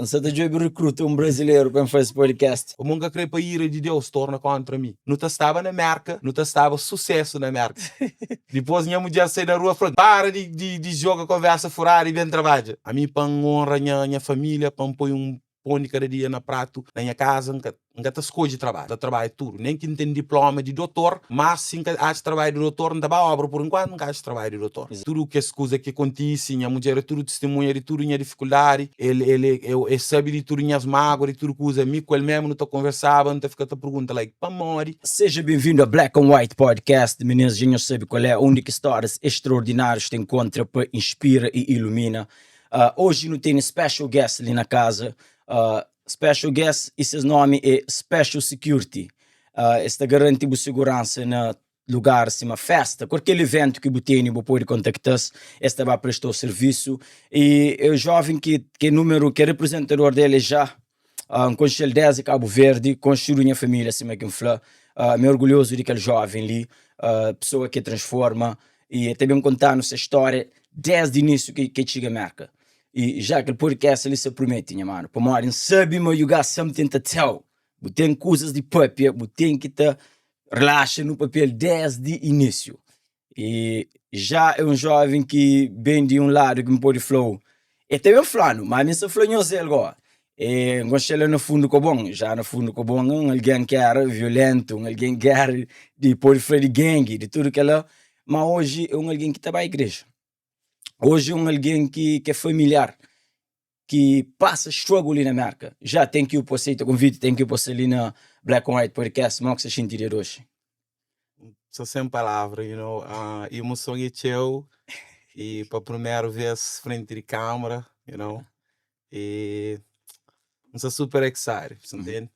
Você está a recrutar brasileiro para fazer podcast. Eu nunca creio para a ira de Deus torna contra mim. Não estava na América, não estava sucesso na América. Depois minha mulher sai na rua e falou, para de jogar, conversa furada e vem trabalhar. A mim, para honrar minha família, para pôr pão de cada dia na prato, na minha casa, nunca te escolhe de trabalho. Eu trabalho tudo. Nem que não tem diploma de doutor, mas sim que acho trabalho de doutor, não dá obra por enquanto, nunca acho trabalho de doutor. Exato. Tudo que as coisas que acontecem, minha mulher é tudo testemunha de tudo, minha dificuldade, ele sabe de tudo, minhas mágoas, de tudo coisa. Me com ele mesmo, não estou conversava, não estou ficando a pergunta, like, para morrer. Seja bem-vindo a Black and White Podcast. Meninas, já sabe qual é a única histórias extraordinárias que encontra para inspira e ilumina. Hoje não tem special guest ali na casa. Special guest, esse nome é Special Security. Esta garante segurança na lugar, uma festa, qualquer evento que você tem, você pode contactar-se, esta vai prestar o serviço. E o jovem que número, que é representador dele já, um conselho 10 de Cabo Verde, construiu minha família, assim que fala, me orgulhoso de aquele jovem ali, pessoa que transforma, e também contando essa história desde o início que chega a marca. E já que ele podcast ele se promete, minha mano, para morrer, sabe, mas you got something to tell. Você tem coisas de papel, você tem que te relaxa no papel desde o início. E já é um jovem que vem de um lado que me pode flow. E também falando, mas me se flow não sei agora. E gostei no fundo com bom, já no fundo com bom, alguém que era violento, alguém que era de pode falar de gangue, de tudo que ela. Mas hoje é alguém que está para a igreja. Hoje é alguém que é familiar, que passa struggle ali na marca. Já tem que ir para você, te convido, tem que ir para você ali na Black and White Podcast, como é que você sentiria hoje? Só sem palavras, you know, emoção é teu, e para a primeira vez frente de câmera, you know, e estou super excited, entende?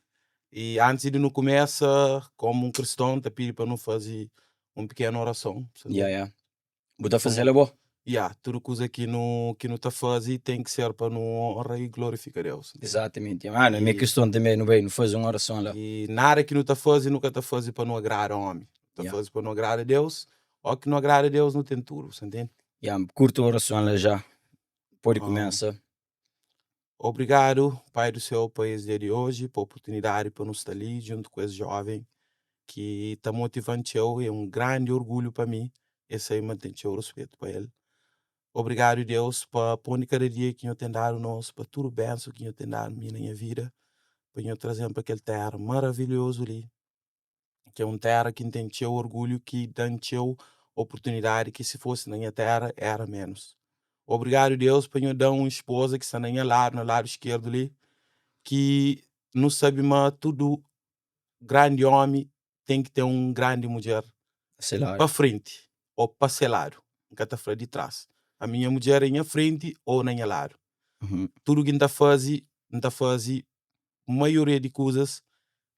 E antes de não começar, como um cristão, te pedi para não fazer uma pequena oração. Yeah. Vou fazer ela boa. Tudo coisa que não está fazendo tem que ser para não honrar e glorificar Deus. Entende? Exatamente. Mano, a minha questão também não veio, não fazer uma oração lá. E nada que não está fazendo, nunca está fazendo para não agradar ao homem. Está fazendo para não agradar a Deus, ou que não agrada a Deus não tem tudo, você entende? Curta a oração lá já. Pode começar. Obrigado, Pai do Céu, por esse dia de hoje, por a oportunidade para nos estar ali junto com esse jovem que está motivando eu, é um grande orgulho para mim, esse aí mantém o respeito para ele. Obrigado, Deus, por cada dia que eu tenho dado nós, por tudo benção que eu tenho dado na minha vida, para eu trazer para aquele terra maravilhoso ali, que é uma terra que tem o orgulho, que dá oportunidade que se fosse na minha terra era menos. Obrigado, Deus, por eu dar uma esposa que está na minha lado, no lado esquerdo ali, que não sabe mais tudo grande homem tem que ter uma grande mulher para frente ou para ser lado, nunca está frente de trás. A minha mulher é na frente ou na minha lado. Tudo que está fazendo, a maioria de coisas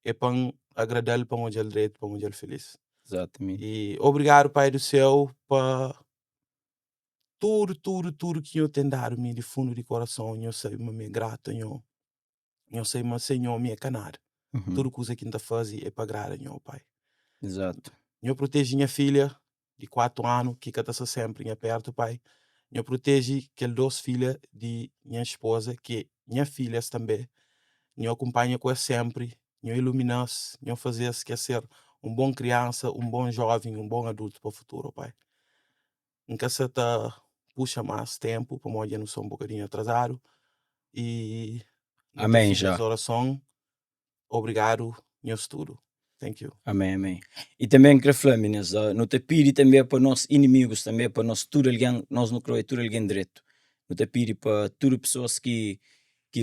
é para agradar para uma mulher direito, para uma mulher feliz. Exatamente. E obrigado, Pai do Céu, para tudo que eu tenho dado me de fundo de coração. Eu sei, me grato, eu sei, mas Senhor, me é canado. Tudo coisa que está fazendo é para agradar, meu Pai. Exato. Eu protejo minha filha de 4 anos, que está sempre perto, Pai. Eu protejo aquelas 2 filhas de minha esposa, que minha filha também. Eu acompanho com ela sempre. Eu ilumino, eu fazer esquecer um bom criança, um bom jovem, um bom adulto para o futuro, Pai. Nunca se puxa mais tempo, para eu não sou um bocadinho atrasado. E amém já. Oração. Obrigado, meu estudo. Thank you. Amém. E também quero falar, meninas, não te pedi também para nossos inimigos, também para nós tudo alguém, nós não cremos tudo alguém direito. Não te pedi para tudo pessoas que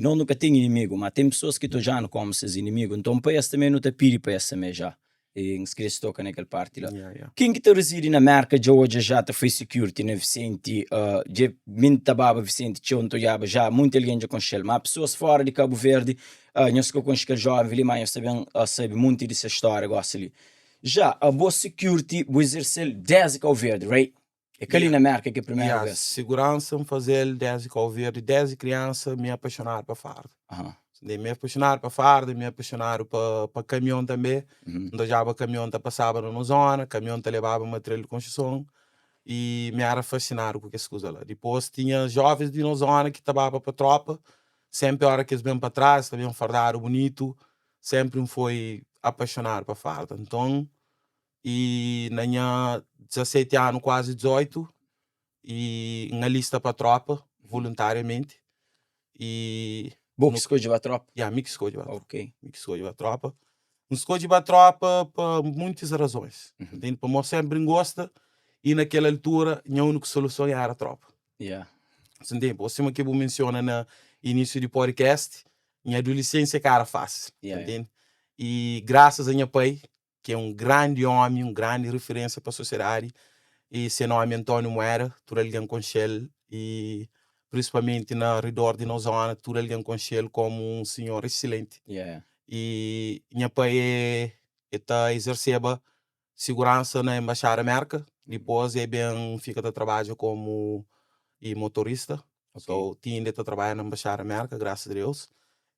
não nunca têm inimigo, mas tem pessoas que tu já não como esses inimigos. Então para esse também não te pedi para esse também já. E se queres tocar naquela parte lá. Quem que te reside na América de hoje já te fez security, né, Vicente? Já minta baba Vicente, já muito alguém já conhece, mas pessoas fora de Cabo Verde, não sei que eu conheço jovem, mas eu sabe muito dessa história, gosto ali. Já a boa security, vou exercer desde Cabo Verde, right? É que ali na América que é a primeira vez. Segurança, fazer desde Cabo Verde, desde criança, me apaixonar para farda. Me apaixonar para farda, me apaixonar para caminhão também. Então já o caminhão passava na zona, caminhão levava material de construção e me era fascinado com essa coisa lá. Depois tinha jovens de na zona que trabalhavam para tropa, sempre a hora que eles vêm para trás, também um fardado bonito, sempre foi apaixonado para farda. Então, e na minha 17 anos, quase 18, e na lista para a tropa, voluntariamente, e... Boa que escolheu a tropa? Me que escolheu a tropa. Ok. Me que escolheu a tropa. Me escolheu a tropa por muitas razões. Entende? Para eu sempre gosta, e naquela altura, a única solução era a tropa. Entende? Você que eu menciona no início do podcast, minha adolescência cara fácil. Entende? E graças a minha pai, que é um grande homem, uma grande referência para a sociedade, e seu nome Antônio Moera, tudo alguém com ele, e principalmente na redor de nossa zona, tudo alguém com ele como um senhor excelente. E minha pai está exercendo segurança na Embaixada América, depois bem fica de trabalho como motorista. Então, tinha de trabalhar na Embaixada América, graças a Deus.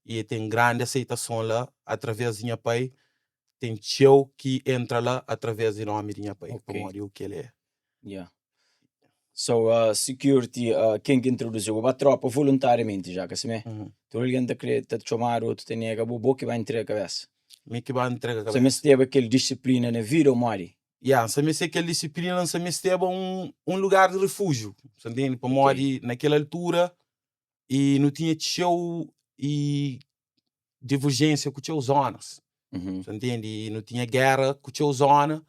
E tem grande aceitação lá, através de minha pai. Tem tio que entra lá através do nome de minha pai, como o que ele é. So, security, quem que introduziu a tropa voluntariamente já, que assim, tu alguém te chamar ou tu tem nega bobo que vai entregar a cabeça. Me que vai entregar a cabeça. Se me teve aquele disciplina na vida ou mori. Se me aquela disciplina, se me teve um lugar de refúgio, entende? Para morir naquela altura e não tinha tio e divergência com tio zonas, entende? E não tinha guerra com tio zona.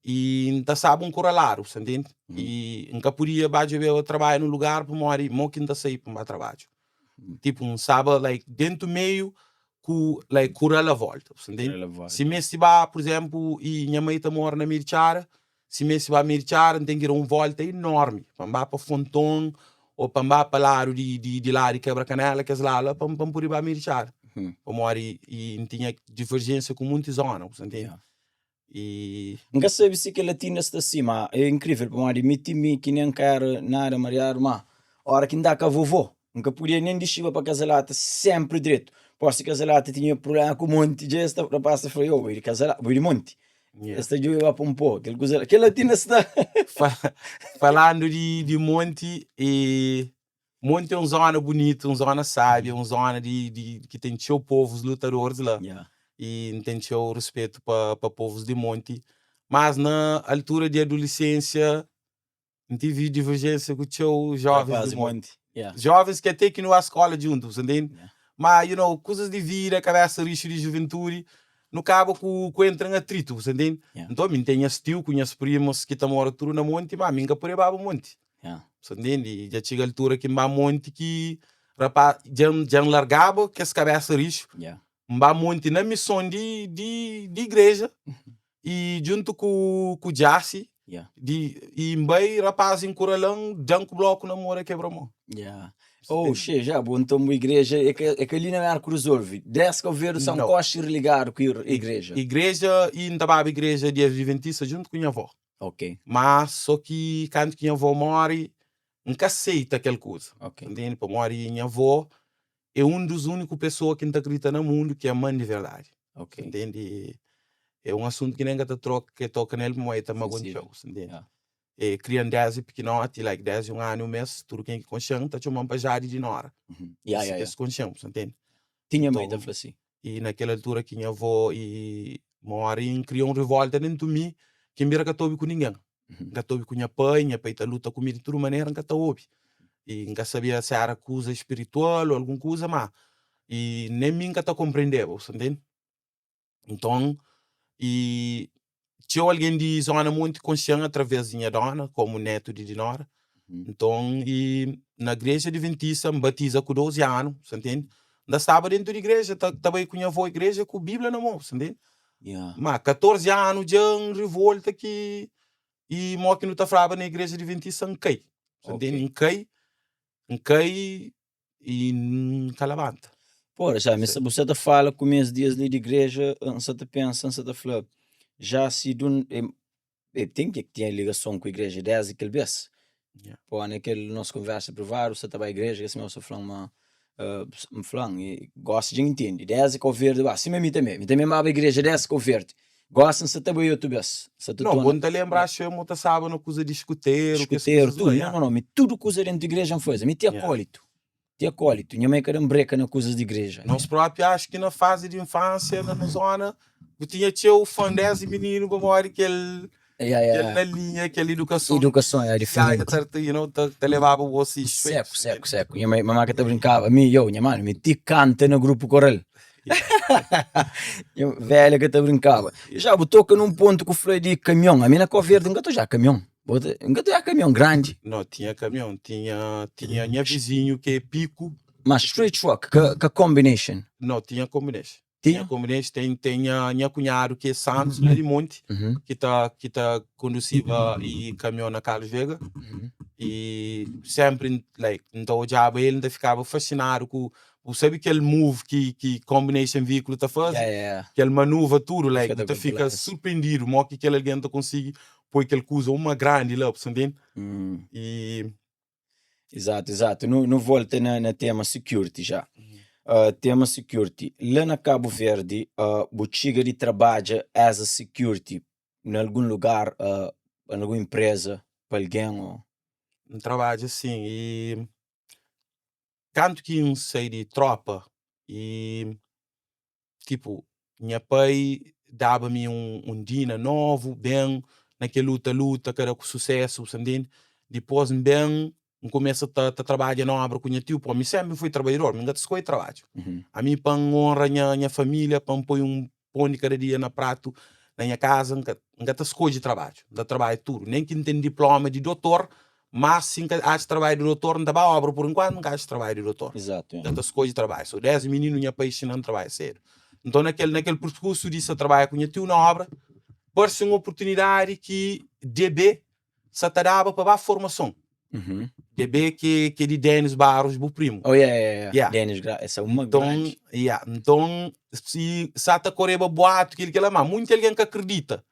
E não sabe correlado, entende? E nunca podia eu trabalhar num lugar para morar, não que não sair para trabalho. Tipo, sabe, dentro do meio, correla a volta, entende? Se me estiver, por exemplo, e minha mãe mora na Mirchara, se me estiver a Mirchara, tem que ir volta enorme, para para Fontão, ou para lá de lá de Quebra-Canela, que é lá, para poder ir a Mirchara. Para morar e não tinha divergência com muitas zonas, entende? E nunca sabe se que latina está acima, é incrível para mim, me que nem quero nada mariar, mas a hora que ainda com a vovó, nunca podia nem descer para casalata sempre direito. Posso casalata tinha problema com o monte, já esta rapaz foi eu, vou casalata, vou de monte. Esta eu ia para um pouco, que latina está. Falando de monte, e monte é uma zona bonita, uma zona sábia, uma zona que tem seu povo, os lutadores lá. E tem o respeito para povos de monte, mas na altura de adolescência não tive divergência com os jovens de monte. Jovens que até que não há escola juntos, entende? Mas, coisas de vida, cabeça rixa de juventude, no cabo que entra em atrito, entende? Então, eu tenho tio, conheço primos que estão tudo na monte, mas nunca por aí monte. Entende? E já chega a altura que há monte que rapaz, já largava que as cabeças rixa. Muito na missão de igreja e junto com o Jassi e bem rapaz em Coralão danco bloco na mora quebrou já bom então uma igreja é que ali não é arco resolve desce que o ver são coches ligar com a igreja e ainda vai a igreja de Adventista junto com a minha avó mas só que quando minha avó mora nunca aceita aquela coisa entende? Para morar minha avó é dos únicos pessoas que não acredita no mundo que é a mãe de verdade. Entende? É assunto que nem que toca nele, mas é também entende? É criando 10 pequenote, 10 ano, um mês, tudo quem é consciente, está chamando para já de nora. Esse consciente, entende? Tinha mãe da assim. E naquela altura que minha avó e mora criou revolta dentro de mim, que me recatoube com ninguém. Recatoube com minha pai está luta comigo de toda maneira, nunca ouve. E nunca sabia se era coisa espiritual ou alguma coisa, mas e nem nunca compreendeu, entende? Então, e tinha alguém de zona muito consciente através de minha dona, como neto de Dinora. Então, e na igreja adventista, me batiza com 12 anos, entende? Ainda estava dentro da igreja, também com a avó igreja, com a Bíblia na mão, entende? Mas 14 anos de revolta que e mo que não está falando na igreja adventista, não cai, entende? Não cai e calavanta. Pô, já, mas você te fala com meus dias de igreja, você te pensa, você te fala, já se tem que ter ligação com a igreja desde aquele vez. Pô, naquele nosso conversa privada, você tá à igreja, assim, você fala me falando, e gosta de entender, desde que eu vejo, assim, me também a igreja desde que eu vejo. Gostam se também eu tudo não, quando te lembrar, eu te sabe uma coisa de escuteiro, tudo, não, me tudo coisa dentro da igreja não faz, me te acólito. Te acólito, minha mãe quer breca na coisas de igreja. Nós próprios, acho que na fase de infância, na zona, eu tinha teu fã desse menino, como era que ele na linha, aquela educação. Educação é diferente. You know, te levava você Seco. Minha mãe que te brincava, minha mãe, me te canta no grupo coral. Velha que te brincava. Já toca num ponto que eu falei de caminhão. A minha cor verde, nunca já caminhão. Nunca já caminhão grande. Não, tinha caminhão. Tinha minha vizinho que é pico. Mas straight truck, que combination. Não, tinha combination. Tinha combination. Tem minha cunhado que é Santos, lá de Monte, que tá conduziva e caminhão na Carlos Vega. E sempre, então já ele ainda ficava fascinado com sabe aquele move que combination veículo tá fazendo? Que ele manuva tudo, tu fica surpreendido, mo que aquele alguém tá consegue pôr aquele coisa uma grande lá, entende? E exato. Não volta na tema security já. Tema security. Lá na Cabo Verde, botiga de trabalho as a security em algum lugar, em alguma empresa, para alguém ou... Um trabalho assim, e canto que sei de tropa, e tipo, minha pai dava-me um dia novo, bem, naquela luta, que era com sucesso, entende? Depois, bem, começa a trabalhar na obra com minha tio, pô, me sempre fui trabalhador, me escolhi trabalho. A mim, para honrar minha família, para pôr pão cada dia na prato, na minha casa, nunca escolhi trabalho, da trabalho tudo, nem que tem diploma de doutor, mas sim que acho trabalho de doutor, não dá obra por enquanto, nunca acho trabalho de doutor. Exato. Nunca escolhi trabalho, sou 10 meninos, minha pai ensinando trabalho sério. Então, naquele percurso disso, a trabalhar com minha tio na obra, parece uma oportunidade que DB se dava para a formação. DB que é de Denis Barros, o primo. Denis, essa é uma então, grande. Então, se está correndo boato, que ele lá, muito alguém que acredita.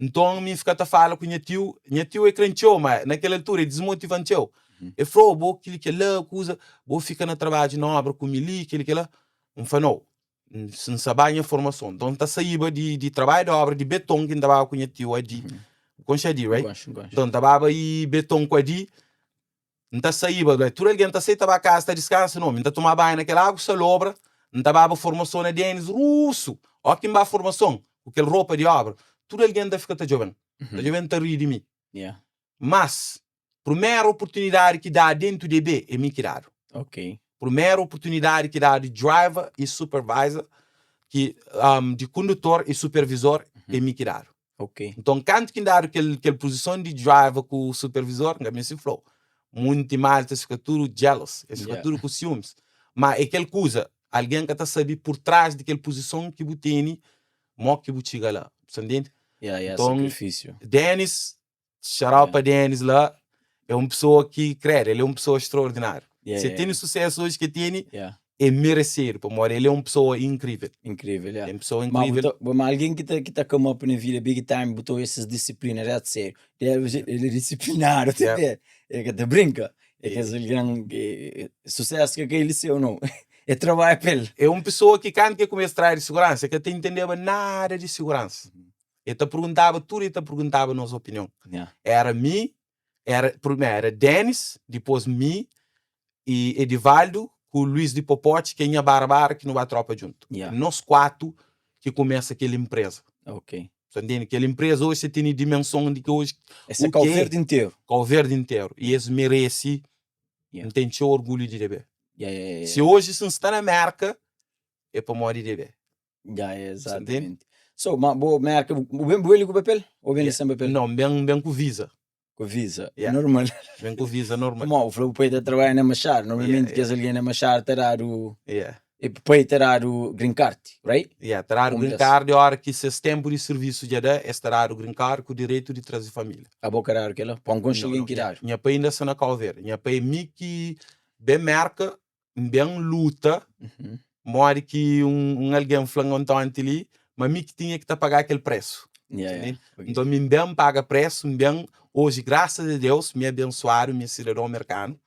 Então, me fica a falar com minha tio é crente, mas naquela altura é desmotivante. Eu falo, vou que lá, coisa, vou ficar no trabalho na obra com Mili, que lá. Não foi não. Se não sabe a formação. Então, está saindo de trabalho de obra de beton que andava com minha tio aí. Conchadi, right? Então, estava aí beton com aí. Não está saindo, tudo alguém está saindo, estava a casa, está descansando, não está tomando banho naquela água, salobra, não estava a formação de Denis russo. Olha quem vai a formação, com aquela roupa de obra. Tudo alguém está ficando jovem. Está jovem, está rir de mim. Mas, primeira oportunidade que dá dentro do DB é me criar. Primeira oportunidade que dá de driver e supervisor, de condutor e supervisor, é me criar. Então, quando que dá aquela posição de driver com o supervisor, não me se falou. Muito mais, fica tudo jealous, fica tudo com ciúmes. Mas é aquela coisa, alguém que está sabendo por trás daquela posição que você tem, mó que você chega lá, entende? Então, sacrifício. Denis, shout out para Denis lá, é uma pessoa que, crê, ele é uma pessoa extraordinária. Se tem o sucesso hoje que tem, é merecer, porque ele é uma pessoa incrível. É uma pessoa incrível. Mas alguém que está come up na vida, big time, botou essas disciplinas, é sério. Ele é disciplinado, é que te brinca. É que alguém, sucesso que ele seu não. É trabalho para ele. É uma pessoa que quando que começa a trazer segurança, que não entendeva nada de segurança. Ele te perguntava tudo e te perguntava a nossa opinião. Era mim, era Denis, depois mim e Edivaldo, com o Luiz de Popote, que é a Bárbara, que não vai tropa junto. Nós quatro que começa aquela empresa. Entende? Aquela empresa hoje tem dimensão de que hoje... Esse é o Verde inteiro. O Verde inteiro. E eles merecem, tem orgulho de beber. Se hoje se está na marca, é para morrer de beber. Exatamente. So, mas boa marca, o bem com o papel? Ou bem sem papel? Não, bem com Visa. Com Visa, normal. Bem com Visa, normal. Como o Flow pode trabalhar na Machar, normalmente que alguém na Machar terá o... Pode terá o green card, right? Terá o green card, a hora que esse tempo de serviço já dá, terá o green card com o direito de trazer família. A boca era aquela? Põe com alguém que dar. Minha pai ainda se na calveira. Minha pai me que bem marca, bem luta, mora que alguém flanga um tanto ali, mas me que tinha que pagar aquele preço. Então, me bem paga preço, bem hoje, graças a Deus, me abençoaram, me cidadão americano.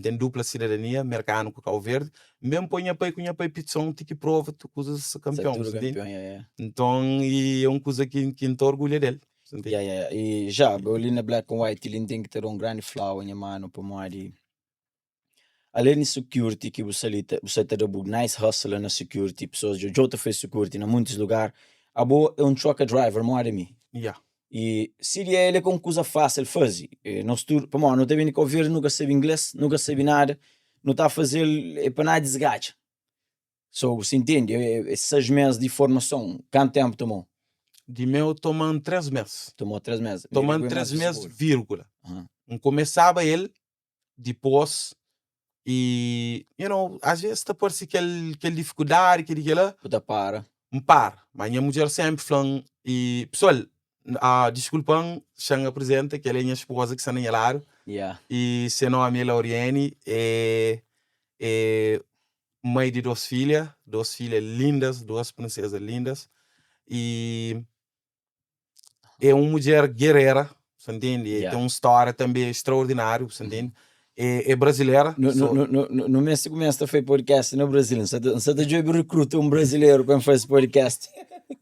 Tem dupla cidadania, americano com Cabo Verde. Mesmo põe a pai com a pai pizzão, tem que prova, tu coisas campeão. Então, e é uma coisa que te orgulha dele. E já, ali na Black and White, ele tem que ter um grande flow em mano para morar. além de security, que você está dando nice hustle na security, pessoas já te fez security em muitos lugares, abo é um truck driver, mora mim. Yeah. E se ele com coisa fácil fazer, nós não tem que ouvir, nunca sabe inglês, nunca sabe nada, não está a fazer para nada desgaste. So, você entende? 6 meses de formação, quanto tempo tomou? De meu tomando 3 meses. Tomou 3 meses. Tomando 3 meses, vírgula. Começava ele, depois, e, às vezes está por si aquela dificuldade, aquela... Puta para. Mas minha mulher sempre falou, e, pessoal, desculpam, chega presente, que ela é minha esposa que está no lado, e seu nome é Oriane, é mãe de 2 filhas lindas, 2 princesas lindas, e é uma mulher guerreira, você entende? Tem uma história também extraordinária, você entende? É brasileira. No mês que começa a fazer podcast no Brasil, você já recruta um brasileiro para fazer podcast.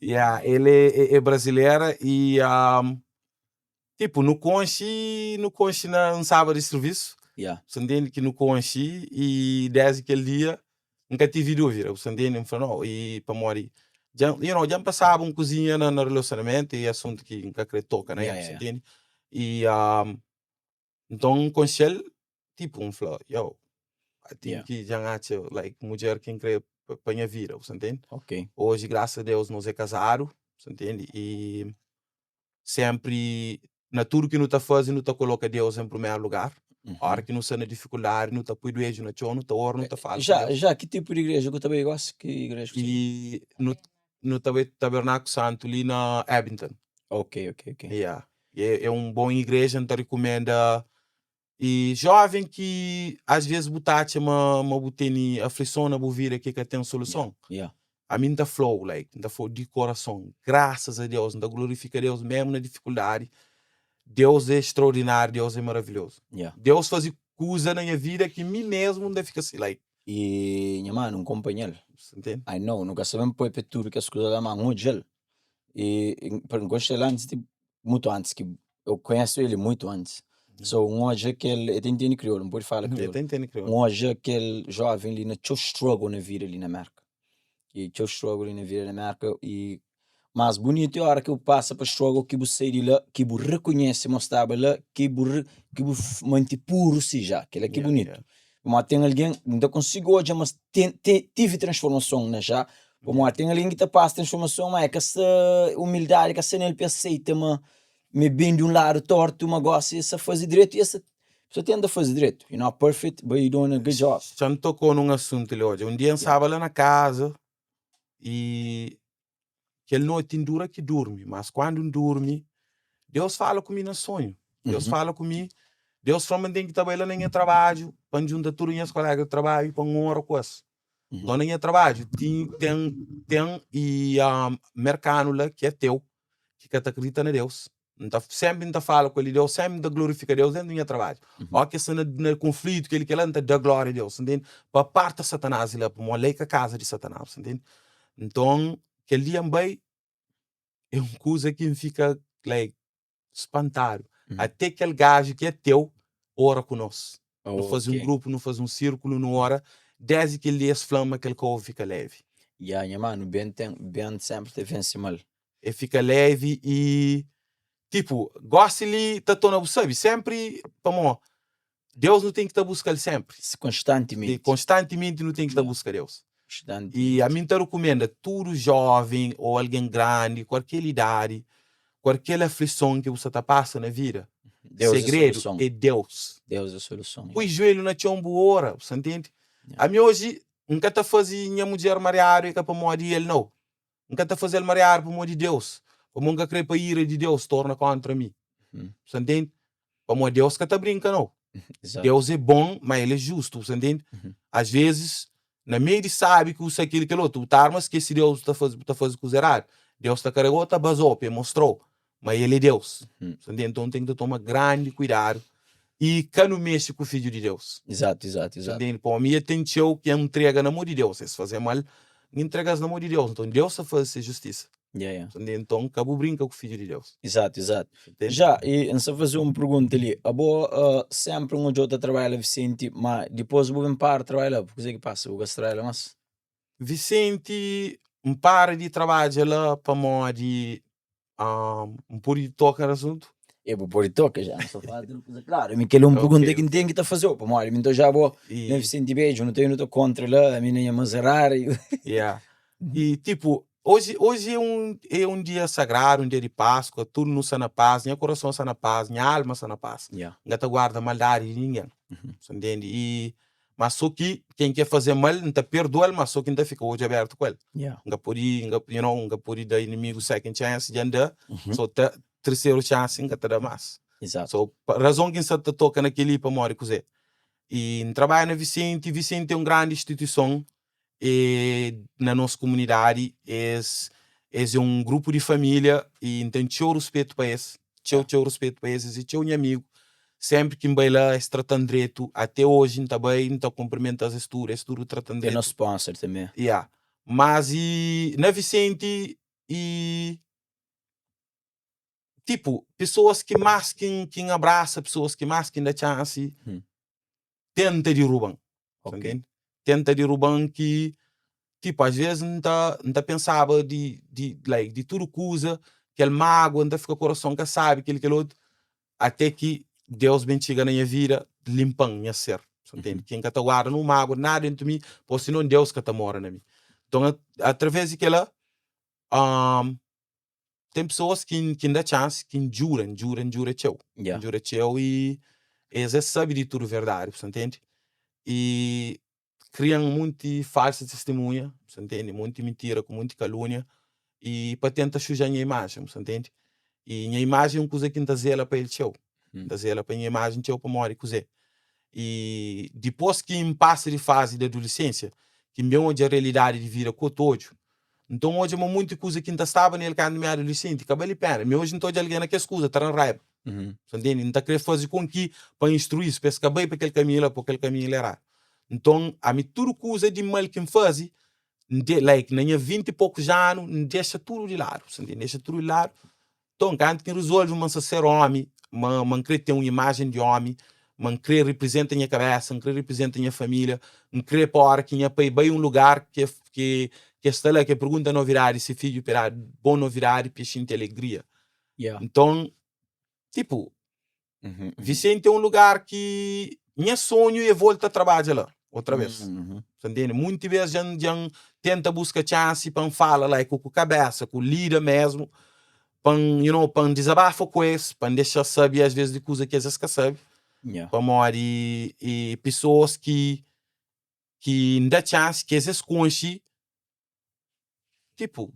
Ele é brasileira e, tipo, no conche não sabe de serviço, você entende? Que no conche e desde aquele dia, nunca tive dúvida, você entende? Não, e para morrer. Já passava uma cozinha no relacionamento e assunto que nunca queria tocar, né? Você entende? E, então, com ele, tipo, falou, que já acho, like, mulher que quer para minha vida, você entende? Ok. Hoje, graças a Deus, nós é casado, você entende? E sempre, na tudo que não está fazendo, não está coloca Deus em primeiro lugar. A hora que não está na dificuldade, não está cuidando de não está ora, não está fácil. Já, que tipo de igreja que eu também gosto? Que igreja que e no Tabernáculo Santo ali na Abington. Ok. É uma boa igreja, então recomenda. E jovem que às vezes botate uma boteni aflição na bovira que tem solução. A mim tá flow, like, tá flow de coração. Graças a Deus, tá glorifica a Deus mesmo na dificuldade. Deus é extraordinário, Deus é maravilhoso. Deus faz coisa na minha vida que mim mesmo não fica assim, like. E minha mãe, um companheiro. Entende? I know, nunca sabemos por tudo que as coisas da mão gel. E para gostar antes, muito antes que eu conheço ele muito antes. So, hoje que ele entende crioulo, não pode falar crioulo. Hoje que ele jovem ali na struggle na vida ali na América. E struggle ali na vida na América e mas bonito é a hora que eu passo para struggle que você sai lá, que você reconhece, mostrar lá, que você mantém puro se já, que é que bonito. Mas tem alguém, não consigo hoje, mas tive transformação, né, já. Mas tem alguém que passa transformação, mas é que essa humildade, que essa ele aceita, me bem de um lado torto, mas gosta de fazer direito, e essa você tenta fazer direito. You're not perfect, but you're doing a good job. Já me tocou num assunto ali hoje. Um dia eu estava lá na casa e aquele noite dura que dorme, mas quando dorme, Deus fala comigo no sonho. Deus fala comigo. Deus fala que trabalha na minha trabalho, para juntar todos os meus colegas de trabalho, para uma hora com isso. Então, na minha trabalho, tem e mercado lá que é teu, que acredita na Deus. Sempre não fala com ele, Deus sempre glorifica Deus dentro do meu trabalho. Olha que no conflito, que ele quer dá glória a Deus, entende? Para parte de Satanás, ele é para uma lei que a casa de Satanás, entende? Então, aquele dia bem é uma coisa que me fica like, espantado. Até aquele gajo que é teu, ora conosco. Não faz um grupo, não faz um círculo, não ora. Desde que ele flama, aquele covo fica leve. Minha mano, bem sempre te vence mal. Ele fica leve e tipo, gosta ele, sabe? Sempre, Deus não tem que estar buscando sempre. Constantemente não tem que estar buscando Deus. E a mim te recomenda, todo jovem ou alguém grande, qualquer idade, qualquer aflição que você está passando na vida, segredo é Deus. Deus é a solução. O joelho na chombo ora, você entende? A mim hoje, nunca está fazendo minha mulher mariar e para morrer ele não. Nunca está fazendo mariar para morrer de Deus. Como nunca crê para a ira de Deus, torna contra mim. Você entende? Como Deus que está brincando, não. Deus é bom, mas ele é justo, você entende? Às vezes, na meio de sabe que usa aquilo que é outro, tu armas que se Deus está fazendo coisa errada. Deus está carregou, está basou, mostrou. Mas ele é Deus. Você entende? Então tem que tomar grande cuidado. E que não mexe com o Filho de Deus. Exato. Entende? Para mim, tem teu que entrega na mão de Deus. Se fazer mal, entregas na mão de Deus. Então Deus está fazendo justiça. Então, acabo brinca com o Filho de Deus. Exato. Entende? Já, e não sei fazer uma pergunta ali. A boa, sempre um outro trabalha Vicente, mas depois vou para trabalhar, porque é que passa? Vou trabalhar mais. Vicente, para de trabalho lá para morrer, por ir tocar assunto. Eu vou pôr toca já, não só faz coisa claro. Me quer uma pergunta que tem que fazer, para morrer. Então já vou, nem Vicente beijo, não tenho nada contra lá, a minha nem é Maserati. E tipo, hoje é um dia sagrado, um dia de Páscoa, tudo no está na paz, minha coração está na paz, minha alma está na paz. Não te guarda maldade de ninguém. Entende? E mas só que quem quer fazer mal, não te perdoa, mas só que não fica hoje aberto com ele. Não pode dar inimigo second chance, de andar, só te terceiro chance, não te dá mais. Exato. So, razão que você toca naquele para morrer com você. E trabalha na Vicente é uma grande instituição na nossa comunidade, é um grupo de família e então tinha respeito para esse, tinha respeito para esse, e tinha um amigo, sempre que vai lá, se tratando direito, até hoje, não está cumprimenta as estudos tratando direito. Tem nosso sponsor também. Mas na Vicente, tipo, pessoas que mais que abraça, pessoas que mais que dá chance, tenta derrubar. Tenta derrubar que, tipo, às vezes não tá pensava de tudo coisa, que ele mágoa, não fica o coração que sabe, aquele outro, até que Deus bendiga na minha vida, limpando minha ser. Entende? Quem que tá guarda não mágoa, nada dentro de mim, pois senão Deus que tá mora na mim. Então, através daquela, tem pessoas que dá chance, que jura tchau, e eles sabem de tudo verdade, você entende? E criam muito falsa testemunha, você entende? Muita mentira, com muita calúnia, e para tentar sujar a minha imagem, você entende? E minha imagem é uma coisa que não zela para ele tchau, não zela para minha imagem tchau para morrer com você. E depois que me passa de fase de adolescência, que me onde a realidade de vida com todo, então hoje é muita coisa que não estava nele quando me adolescente, acabei de pena, mas hoje não estou de alguém naquela coisa, está na raiva, você entende? Não está querendo fazer com que para instruir, se pensa que acabei para aquele caminho lá, para aquele caminho lá. Então, a mim tudo coisa de mal que me faz, like, na minha 20 e poucos anos, deixa tudo de lado, deixa tudo de lado. Então, quando que resolve uma ser homem, man querer ter uma imagem de homem, man querer representa a minha cabeça, man querer representa a minha família, man querer para a hora que minha pai vai um lugar que está lá, que pergunta novidade, se filho para bom novidade, peixinho de alegria. Então, tipo, Vicente é um lugar que minha sonho é voltar a trabalhar lá outra vez. Entende? Muitas vezes já tenta buscar chance para falar lá com a cabeça, com o líder mesmo, para desabafar com eles, para deixar saber às vezes de coisas que eles que sabem, para morrer e pessoas que dá chance, que eles conhecem, tipo.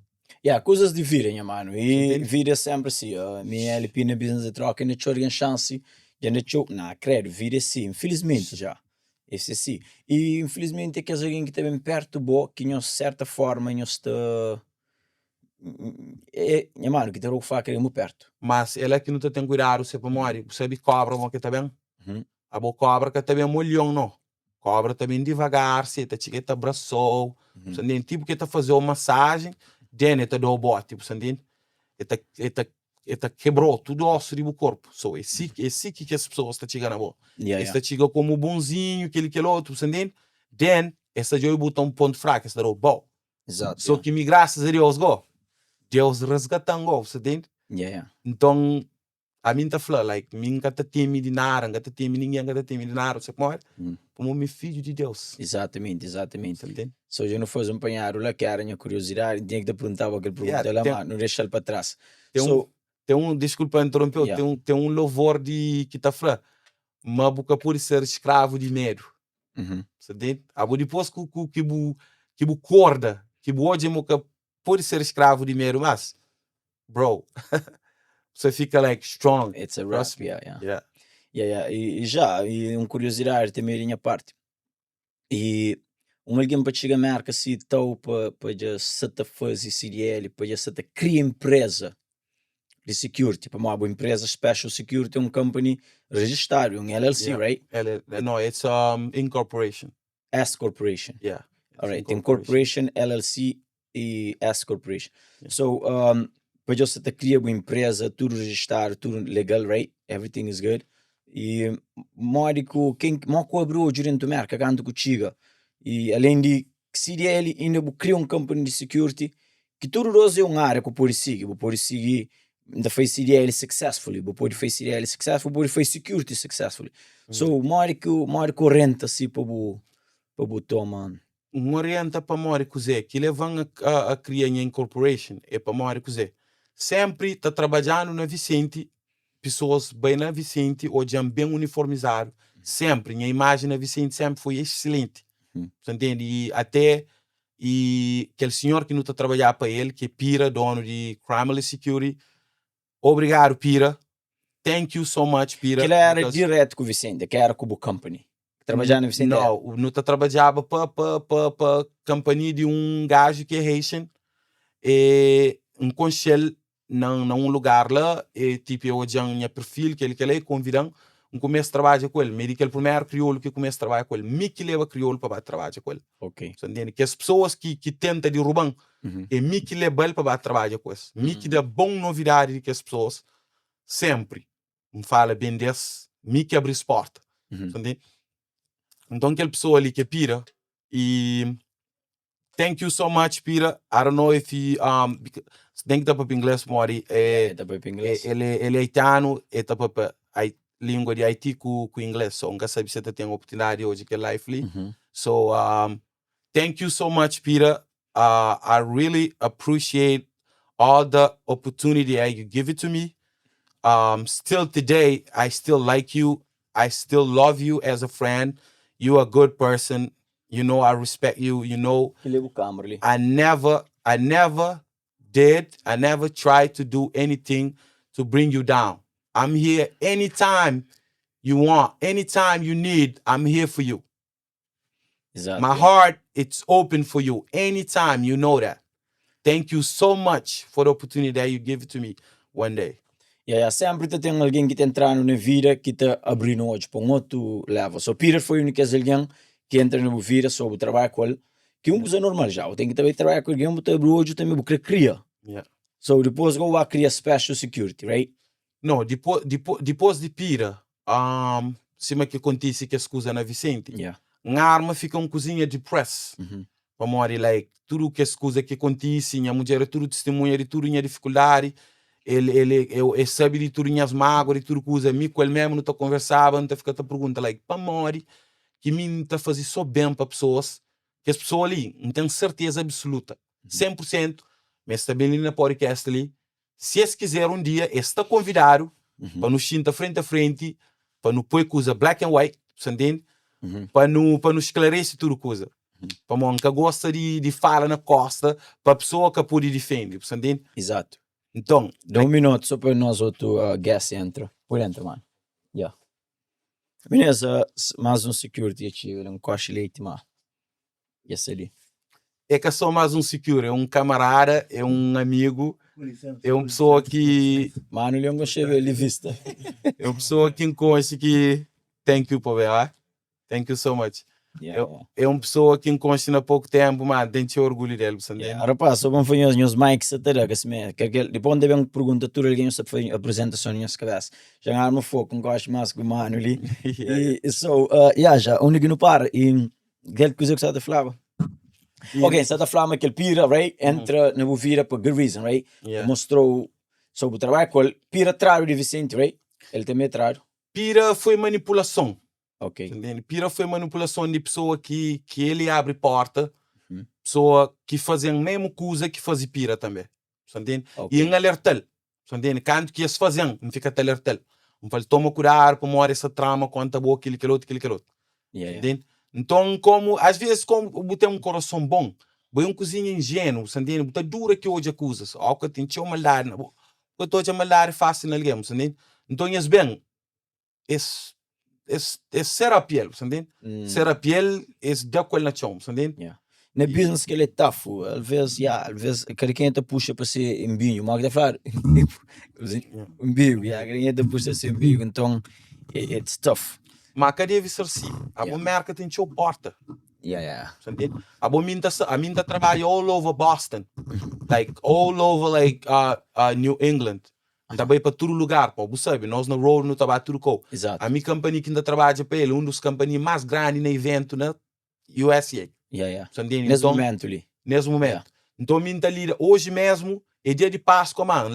Coisas de vida, mano. E vida é sempre assim. Minha LP na business de troca, ainda tinha chance, já não tinha, não, credo, vida é assim, infelizmente já. Esse sim. E infelizmente é que alguém que está bem perto do que de certa forma não está. Mano, que tem o faca muito perto. Mas ela que não tem cuidado, você para morrer, você sabe cobra, que tá bem? A boa cobra que tá bem molhão, não. Cobra também devagar, você tá chegando, abraçou, você entende? Tipo que tá fazendo uma massagem, dentro tá do bote, você entende? Eta quebrou tudo o osso do corpo. So, esse que as pessoas estão chegando a boa. Está chegando como bonzinho, aquele outro, você entende? Den, essa já botou um ponto fraco, essa do bom. Exato. Só que me graças a Deus, Deus resgatando, você entende? Então, a mim tá falando, like, mim tá tímido de nada, não tá tímido ninguém, não tá tímido de nada, você pode? Como meu filho de Deus. Exatamente. Entende? Se hoje não fosse apanhar o lá que era a minha curiosidade, tinha que te perguntar aquele pergunta lá, mas não deixa ele para trás. Desculpa interromper, tem um louvor que tá falando, mas boca por ser escravo de medo. Você entende? Depois que corda, que hoje por ser escravo de medo, mas, bro, você fica like strong. It's a rap, E curiosidade também da minha parte. E alguém para chegar a marca se tal para já se fazer CDL, para já se criar empresa de security, para uma boa empresa special security, company registrado, LLC, right? No, it's incorporation. S corporation. Yeah. Alright, tem corporation, LLC e S Corporation. So, para você criar uma empresa, tudo registrado, tudo legal, right? Everything is good. E módico, quem abriu durante o mercado, canto que chega. E além de se ele ainda cria um company de security, que tudo é uma área que pode seguir, ainda fez CDL successfully, pode fazer CDL successful, pode fazer security successfully. So, módico renta assim para o tomar. Orienta para mori cozé, que levam a criar a incorporation, é para mori cozé. Sempre está trabalhando na Vicente, pessoas bem na Vicente, hoje bem uniformizado, sempre, a imagem na Vicente sempre foi excelente, você entende? E até, aquele senhor que não está trabalhando para ele, que é Pira, dono de FamilA Security, obrigado Pira, thank you so much Pira. Que ele era direto com o Vicente, que era com o company. Trabalhando no Vicente? Não está trabalhava para companhia de um gajo que é Haitian, e um conselho num lugar lá, e tipo eu já tinha perfil que ele convidam, começo a trabalhar com ele, me aquele primeiro crioulo que começa a trabalhar com ele, me que leva crioulo para trabalhar com ele. Ok. Você entende? Que as pessoas que tentam de roubar, é me que leva ele para trabalhar com eles. Me que dá bom novidade de que as pessoas sempre me fala bem desse, me que abre as portas. Você entende? Então, aquela pessoa ali que é Pira, e thank you so much, Pira. I don't know if you, tem que estar para inglês, Mori. Ele é haitiano, é para a língua de Haiti com inglês. So, nunca sabe se você tem a oportunidade hoje que é lively. So, thank you so much, Pira. I really appreciate all the opportunity you give it to me. Still today, I still like you. I still love you as a friend. You're a good person. You know, I respect you. You know, I never tried to do anything to bring you down. I'm here anytime you want, anytime you need, I'm here for you. Exactly. My heart, it's open for you anytime, you know that. Thank you so much for the opportunity that you give it to me one day. Sempre tem alguém que está entrando na vida que está abrindo hoje para outro level. So, Peter foi o único alguém que entra na vida sobre o trabalho com ele, que uma coisa normal já. Eu tenho que também trabalhar com alguém, mas hoje também vou criar. So, depois eu vou criar special security, right? Não, depois de Peter, cima que acontece que as coisas na Vicente, a arma fica uma cozinha de press. Vamos like, tudo que as coisas que acontecem, a mulher tudo testemunha de tudo, a dificuldade, ele sabe de tudo, as mágoas, de tudo coisa, me com ele mesmo não está conversando, não está ficando pergunta, like, para mori, que me está fazendo só bem para pessoas, que as pessoas ali não têm certeza absoluta, 100%, mas está bem ali na podcast ali, se eles quiserem um dia, está convidado para nos sentar frente a frente, para nos pôr coisa black and white, você entende? Para nos esclarecer tudo coisa. Para monca gosta de falar na costa, para a pessoa que pode defender, você entende? Exato. Então, dá minuto só para nós outro guest entra. Por dentro, mano. Beleza, mais security aqui, um coche leite, mano. Esse ali. É que é só mais security, é camarada, é amigo, é uma pessoa que... Mano, ele é ele vista. É uma pessoa que encontra que... Thank you, Pavela. Thank you so much. É uma pessoa que encontra há pouco tempo, mano, tem que orgulho dele, você entende? Rapaz, só vamos fazer os mics até que assim, depois de uma pergunta, tudo alguém só faz apresentação na cabeça. Já não arma foco, não gosto mais com o mano ali. Já, onde que não para, e aquela coisa que você está falando. Ok, você está falando que ele Pira, right, entra na vida por good reason, right? Mostrou sobre o trabalho com ele, Pira traro de Vicente, right? Ele também é traro. Pira foi manipulação. Ok. Entende? Pira foi manipulação de pessoa que ele abre porta, pessoa que fazem a mesma coisa que faz Pira também. Entende? E em alertar. Entende? Quando que eles fazem, não fica a alertar. Não fala, toma cuidado para morrer essa trama, quanto boa, aquilo. Entende? Então, como, às vezes, como você tem um coração bom, você é um cozinha ingênuo, entende? Você dura que hoje acusas, ou que tem uma maldade, porque hoje a maldade fácil na game, entende? Então, é bem, é ser a pele, entende? Ser a pele é da qual na chão, entende? Na business que ele é tough, às vezes, cada quem te puxa para ser embinho, mas que falar, embinho, cada quem te puxa para ser embinho, então, it's tough. Mas cadê deve ser assim? A boa marca tem que porta. Yeah. Entende? A minha trabalha all over Boston, like all over like New England. Também para todo lugar, pô, você sabe, nós na road no trabalho tudo com. Exato. A minha companhia que ainda trabalha para ele, dos companhias mais grandes no evento na USA. Yeah. Entende? Nesse Então, momento ali. nesse momento. Então, a minha lida hoje mesmo é dia de Páscoa, mano.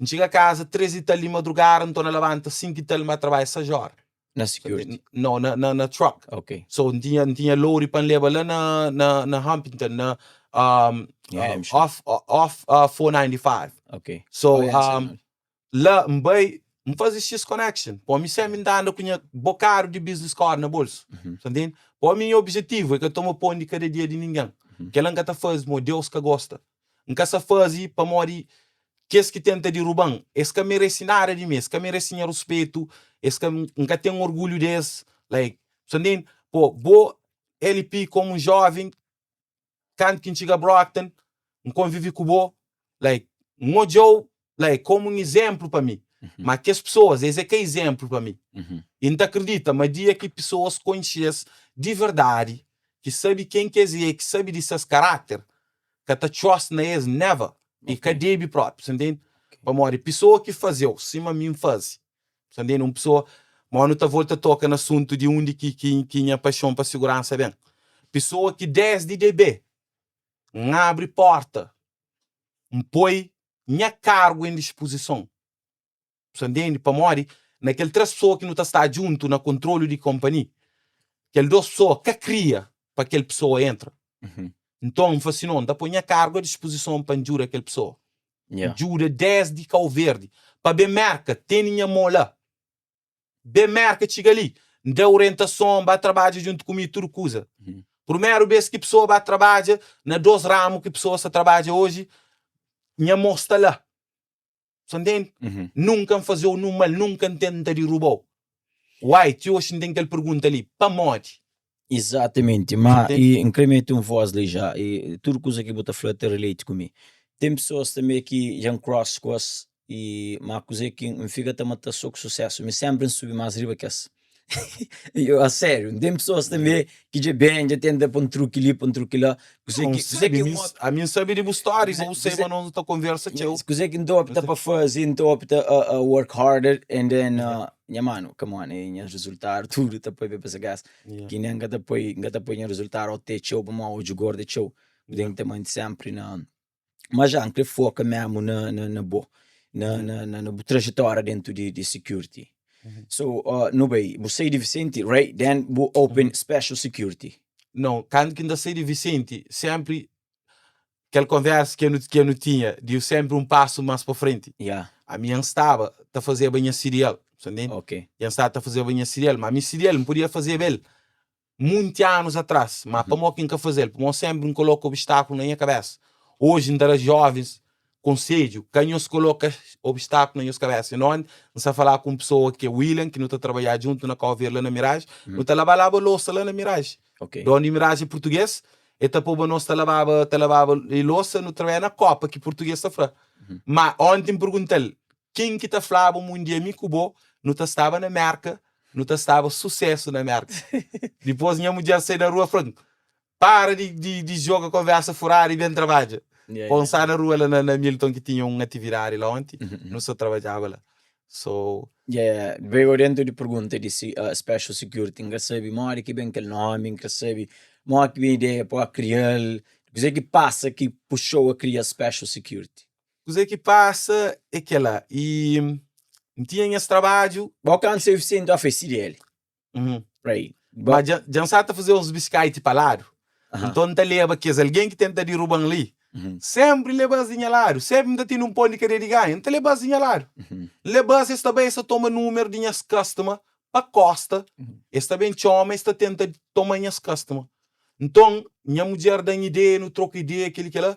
Chega a casa 3 da madrugada, então levanta 5 da manhã, trabalha 6 horas. Na security. Não, na truck. Ok. So, tinha load para levar lá na Huntington, na off 495. Ok. So, Senhor. lá, me faz X connection. Para mim, sempre andando com um bocado de business card na bolsa. Entende? Para mim, o objetivo é que eu tomo pão de cada dia de ninguém. Que ela nunca faz, meu Deus que gosta. Nunca se faz para morrer. Que é que tenta derrubar? Esse que merece nada de mim. Esse que merece respeito. Esse que nunca tem orgulho desse. Like, entende? Pô, LP como jovem, quando que chega a Brockton, convive com o like, mojo, like, como exemplo para mim. Mas que as pessoas, esse é que é exemplo para mim. E não acredita, mas dia que pessoas conhecem de verdade, que sabe quem quer dizer, que sabe de seus caráter, que te trust na eles, never. E que deve próprio, entende? Para morrer, pessoa que fazeu, cima mim faz. Entende? Uma pessoa, mas não volta toca no assunto de onde que tinha paixão para segurança, bem. Pessoa que desde bebê, abre porta, põe minha cargo em disposição. Entende? Para morrer, naquele 3 pessoas que não está junto no controle de companhia, aquele 2 pessoas que cria para aquela pessoa entra. Então, me fascinou, dá põe a cargo à disposição para ajudar aquela pessoa. Ajuda desde Cabo Verde. Para bem marca, tem minha mola. Bem marca, chega ali, dá orientação, vai trabalhar junto comigo, tudo coisa. Primeiro vez que a pessoa vai trabalhar, na 2 ramos que a pessoa se trabalha hoje, minha mostra lá. Entende? Nunca fazer o número, nunca tenta derrubar. White, hoje tem aquela pergunta ali, para morte. Exatamente, mas e incremento um voz ali já, e tudo coisa que você falou relate comigo. Tem pessoas também que já cross com as, e uma coisa que me fica também só com sucesso, me sempre subir mais riba que as. Eu, a sério, tem pessoas também que já bem, já tem um truque ali, um truque lá. A minha sabe de história, não sei, mas não está conversa teu. Coisa que não opta para fazer, não opta a work harder, and then, mano, come on, resultado, tudo, tá para essa gas. Que nem gata põe resultado, até show, para mal, o jogador de show. Tem também sempre na. Mas já, que foca mesmo na boa, na trajetória dentro de security. So, no way, você de Vicente, right? Then we open special security. Não, quando ainda sei de Vicente, sempre aquela conversa que eu não tinha, deu sempre um passo mais para frente. A minha estava a fazer a banha cereal, entende? Ok. Eu estava a fazer a banha cereal, mas a minha cereal não podia fazer bem muitos anos atrás, mas para mim que fazer, para mim sempre me coloca obstáculo na minha cabeça. Hoje, ainda jovens, conselho, quem se coloca obstáculo na minha cabeça. Não se falar com uma pessoa que é William, que não está trabalhando junto na Calveira lá na Mirage, não está lavando louça lá na Mirage. Onde Mirage é português, e depois não está lavando louça, não trabalha na Copa, que português está falando. Mas ontem perguntei, quem que está falando um dia me cubou, não estava na América, não estava sucesso na América. Depois minha mulher saiu na rua falando, para de jogar, conversa furada e vem trabalhar. Pensar na rua lá na Milton que tinha uma atividade lá ontem, não só trabalhava lá. So, veio dentro de pergunta de special security, não sabe, mora que bem aquele nome, não sabe, mora que bem ideia para criar, o que passa que puxou a criar special security? O que passa é que lá, e tinha esse trabalho. O que antes eu sinto a fez ele. Right. Mas já sabe fazer uns biscoitos para lá. Então te leva que alguém que tenta derrubar ali, sempre leva assinalado, sempre ainda tem um ponto de querer ganhar, então leva assinalado. Leva esta vez toma número de minhas customers para costa, esta bem chama, esta tenta tomar minhas customers. Então, minha mulher dá ideia, não troca ideia, aquele que lá,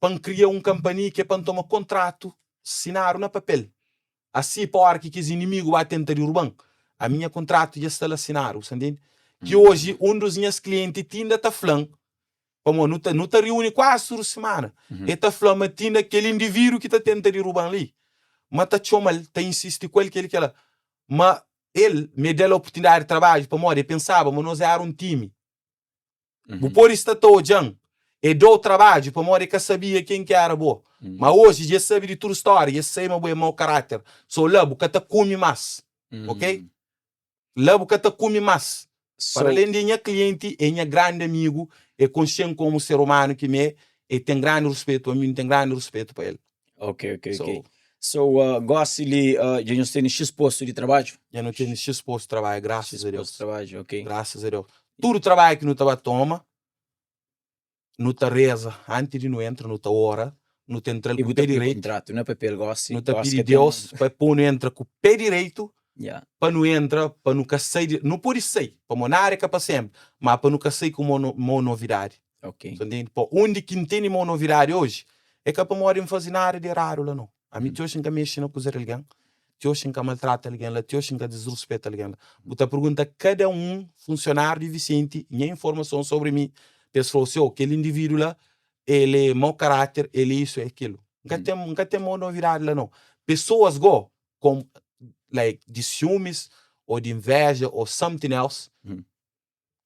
para criar uma companhia que é para tomar contrato, assinar na papel. Assim, para que os inimigos vão tentar derrubar, a minha contrato já está assinado, entende? Que hoje um dos meus clientes ainda está falando, como não está reúne quase toda semana, e está falando, mas tinha aquele indivíduo que está tentando derrubar ali, mas está chama, está insiste com ele que ele quer, mas ele me deu a oportunidade de trabalho para morrer, pensava, mas nós era um time, Por isso todo jang. E do trabalho, para morrer que sabia quem que era bom. Mas hoje, já sabe de toda história, já sei mas é mau caráter. So, lá, porque tá come mais. Ok? Lá, porque tá come mais. Para além de minha cliente, é minha grande amigo, é consciente como ser humano que me e tem grande respeito a mim, tem grande respeito para ele. Ok. So, gosta de já não tem X posto de trabalho? Já não tenho X posto de trabalho, graças a Deus. Trabalho, ok. Graças a Deus. Tudo trabalho que não estava toma, não está reza, antes de não entra, não está hora, não tem entrar com o pé direito. Contrato, não é papel, gosta. Não está pedir Deus, para pôr não entra com o pé direito, para não entra, para nunca sair, não pode sair, para monar é capaz sempre, mas para nunca sair com uma novidade. Ok. Onde que não tem uma novidade hoje, é que para morar em fazer nada de raro lá não. A mim, tio, que mexe na coisa alguém, tio, que maltrata alguém lá, tio, que desrespeita alguém lá. Você pergunta cada funcionário de Vicente, minha informação sobre mim, pessoal, se aquele indivíduo lá, ele é mau caráter, ele é isso e aquilo. Nunca tem uma novidade lá não. Pessoas com de ciúmes, ou de inveja, ou something else,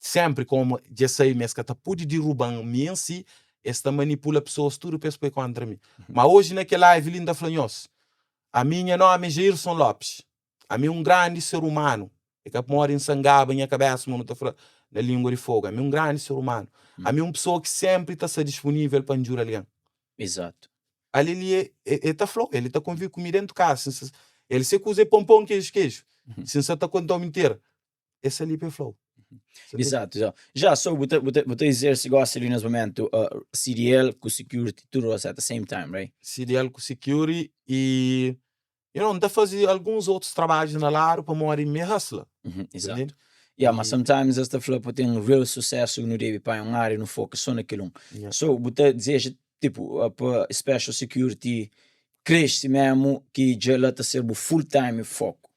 sempre como já sei mesmo que pode derrubar mim em si, esta manipula pessoas tudo para contra mim. Mas hoje naquela live linda Flanhos, a minha nome é Gerson Lopes, a mim grande ser humano, é que mora em Sangaba, minha cabeça, não está falando na língua de fogo, a mim grande ser humano, a mim pessoa que sempre está disponível para enjurar alguém. Exato. Ali ele está falando, ele está convivo comigo dentro de casa, ele se acusa pompom queijo, se você está contando mentira, esse ali é flow. Exato. Já só você exerce gosta ali nesse momento CDL com security tudo at the same time, right? CDL com security e ainda fazer alguns outros trabalhos na Laro para morar em minha hustler. Exato. Mas sometimes esta flop tem real sucesso no deve para uma área no foco só naquilo. So, você deseja tipo para special security cresce mesmo que já lá está ser full time foco.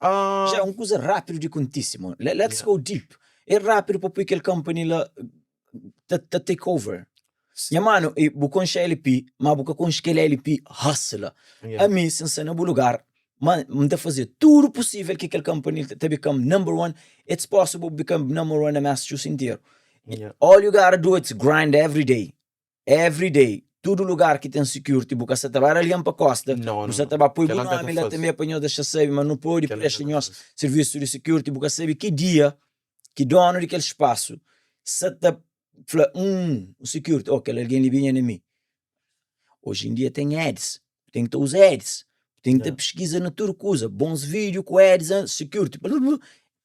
Já é uma coisa rápido de contíssimo. Let's go deep. É rápido para aquele company lá take over. Mano, e bucon LP, mas bucon com LP hustler. A mim, sem no lugar, mas me fazer tudo possível que aquele company te become number one. It's possible to become number one in Massachusetts inteiro. All you gotta do is grind every day. Every day. Todo lugar que tem security, porque você trabalha ali para costa, você trabalha por um nome lá também apanhou deixa saber, mas não pode prestar nosso serviço de security, porque sabe que dia, que dono daquele espaço, você está falando, o security, ok, alguém lhe vinha em mim. Hoje em dia tem ads, tem que usar ads, tem que ter pesquisa na tudo coisa, bons vídeos com ads, security,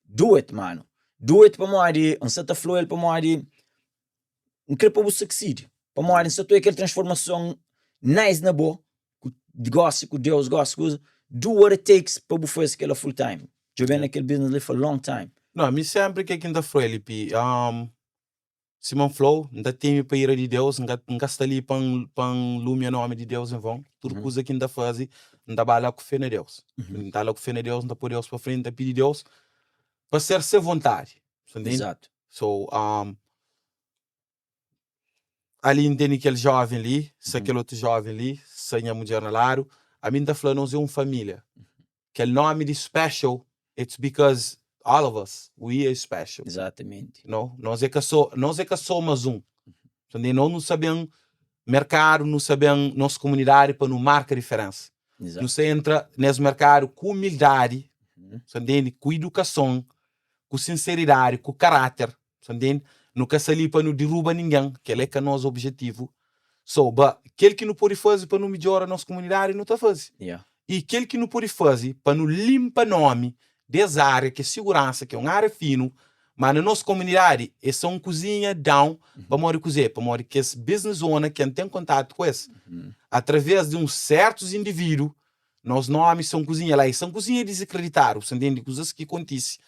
do it, mano. Do it para morar, você está falando para morar, não quer para você succeed. Para morar, se tu é aquela transformação nice na boa, gosta com Deus, gosta com coisa, do what it takes para você fazer aquela full time. Eu venho naquele business ali for a long time. Não, me sempre que ainda foi ali, Simon Flow, ainda tem para ir de Deus, ainda está ali para lumia nome de Deus em vão, tudo coisa que ainda faz, ainda vai lá com fé na Deus. Ainda lá com fé na Deus, ainda por Deus para frente, ainda pedir Deus para ser sem vontade. Exato. So, ali entende aquele jovem ali, se aquele outro jovem ali, sem a mulher na laro, a mim está falando nós é uma família. Aquele nome de special, it's because all of us, we are special. Exatamente. No? Nós é que somos um. Nós não sabemos mercado, não sabemos nossa comunidade para não marcar diferença. Exato. Você entra nesse mercado com humildade, com educação, com sinceridade, com caráter, nunca se ali para não derrubar ninguém, que é que é nosso objetivo. Aquele que não pode fazer para não melhorar a nossa comunidade, não está fazendo. E aquele que não pode fazer para não limpar nome dessa área, que é segurança, que é uma área fino, mas na nossa comunidade, é só uma cozinha down, para morar cozer, para morar que esse business owner, que tem contato com esse, através de uns certos indivíduos, nossos nomes são cozinha lá, e são cozinha desacreditadas, você entende? Coisas que acontecem.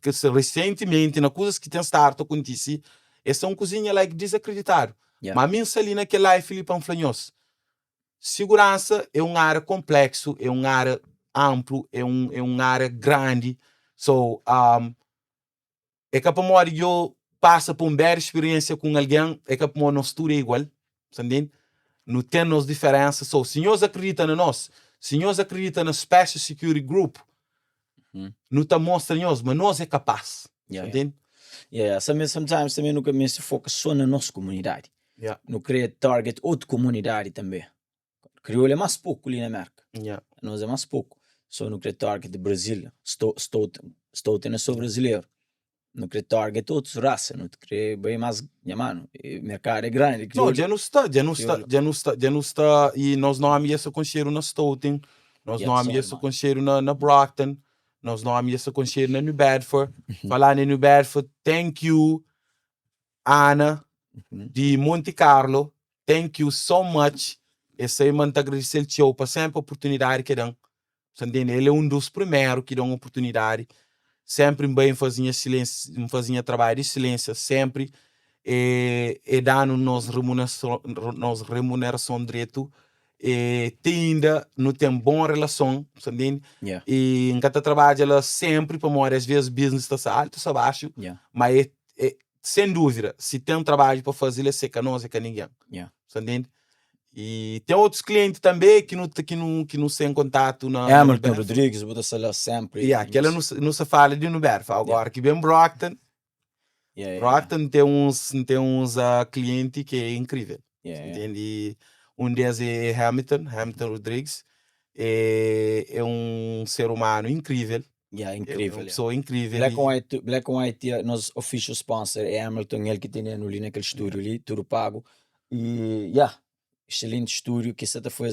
Que recentemente, na coisas que tem estado a acontecer, essa é uma cozinha lá que desacreditaram. Mas a minha ali naquela live, Filipe Anflanhos, segurança é uma área complexa, é uma área ampla, é uma área grande. É que para eu passa por uma bela experiência com alguém, é que para nós tudo é igual, entende? Não tem nos diferenças. Se nós acreditam em nós, se nós acreditam na Special Security Group, não está mostrando nós, mas nós é capaz. Entende? Yeah, sometimes também nunca me se foca só na nossa comunidade. Yeah, Não querer target outra comunidade também. Crioulo é mais pouco ali na América. yeah. Nós é mais pouco. Só não querer target de Brasília. Estou tendo só brasileiro. Não querer target outros raça. Não querer bem mais, minha mano. O mercado é grande. Não, Crioulo. já não está, e nós não amamos com cheiro na Stoughton, nós Yeah, não sorry, amamos man. com cheiro na Brockton, nós não amamos com cheiro na New Bedford. Falar em New Bedford, thank you, Ana, de Monte Carlo, thank you so much. Esse aí, mano, tá agradecendo teu para sempre a oportunidade que dão. Você entende? Ele é dos primeiros que dão oportunidade. Sempre bem fazia silêncio, fazia trabalho de silêncio, sempre. E dando nos remuneração direito. E ainda não tem boa relação, entende? Yeah, E em cada trabalho ela sempre, para morrer, às vezes business está alto, está baixo, yeah, mas sem dúvida, se tem um trabalho para fazer, ele é seca, não é ninguém, yeah. entende? E tem outros clientes também que não sem contato na Hamilton Nuberf. Rodrigues, bota-se lá sempre. E aquela não se fala de Nuberf. Agora que vem Brockton, Yeah, Brockton tem uns clientes que é incrível. yeah. Entende? E deles é Hamilton Rodrigues. É um ser humano incrível. Yeah, É incrível. uma pessoa incrível. Black and White, nosso official sponsor é Hamilton, ele que tem ali naquele estúdio ali, tudo pago. E, excelente estúdio, que essa foi...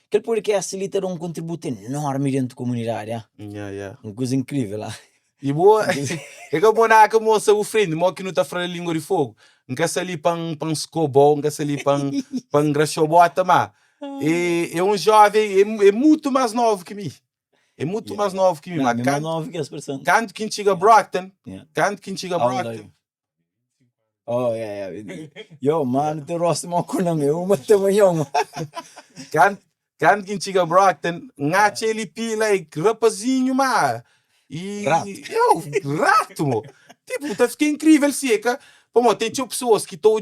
Aquele podcast ali terá um contributo enorme dentro da comunidade, uma coisa incrível lá. E boa, é que eu vou na moça o friend, mo que não tá falando língua de fogo. Nunca se ali para escobo, nunca se ali para engraxobota, mas é um jovem, é muito mais novo que mim. É muito mais novo que mim. Mas mais novo que as pessoas. Quando quem chega Brockton, quando quem chega Brockton. Oh, yeah. Yo, mano, tem rosto mal com a meu, mas também eu, mano. Quando quem chega Brockton, ngache ele pila e rapazinho, mas e rato, mo. Tipo, tá fica incrível, seca. Pô, tem pessoas que tô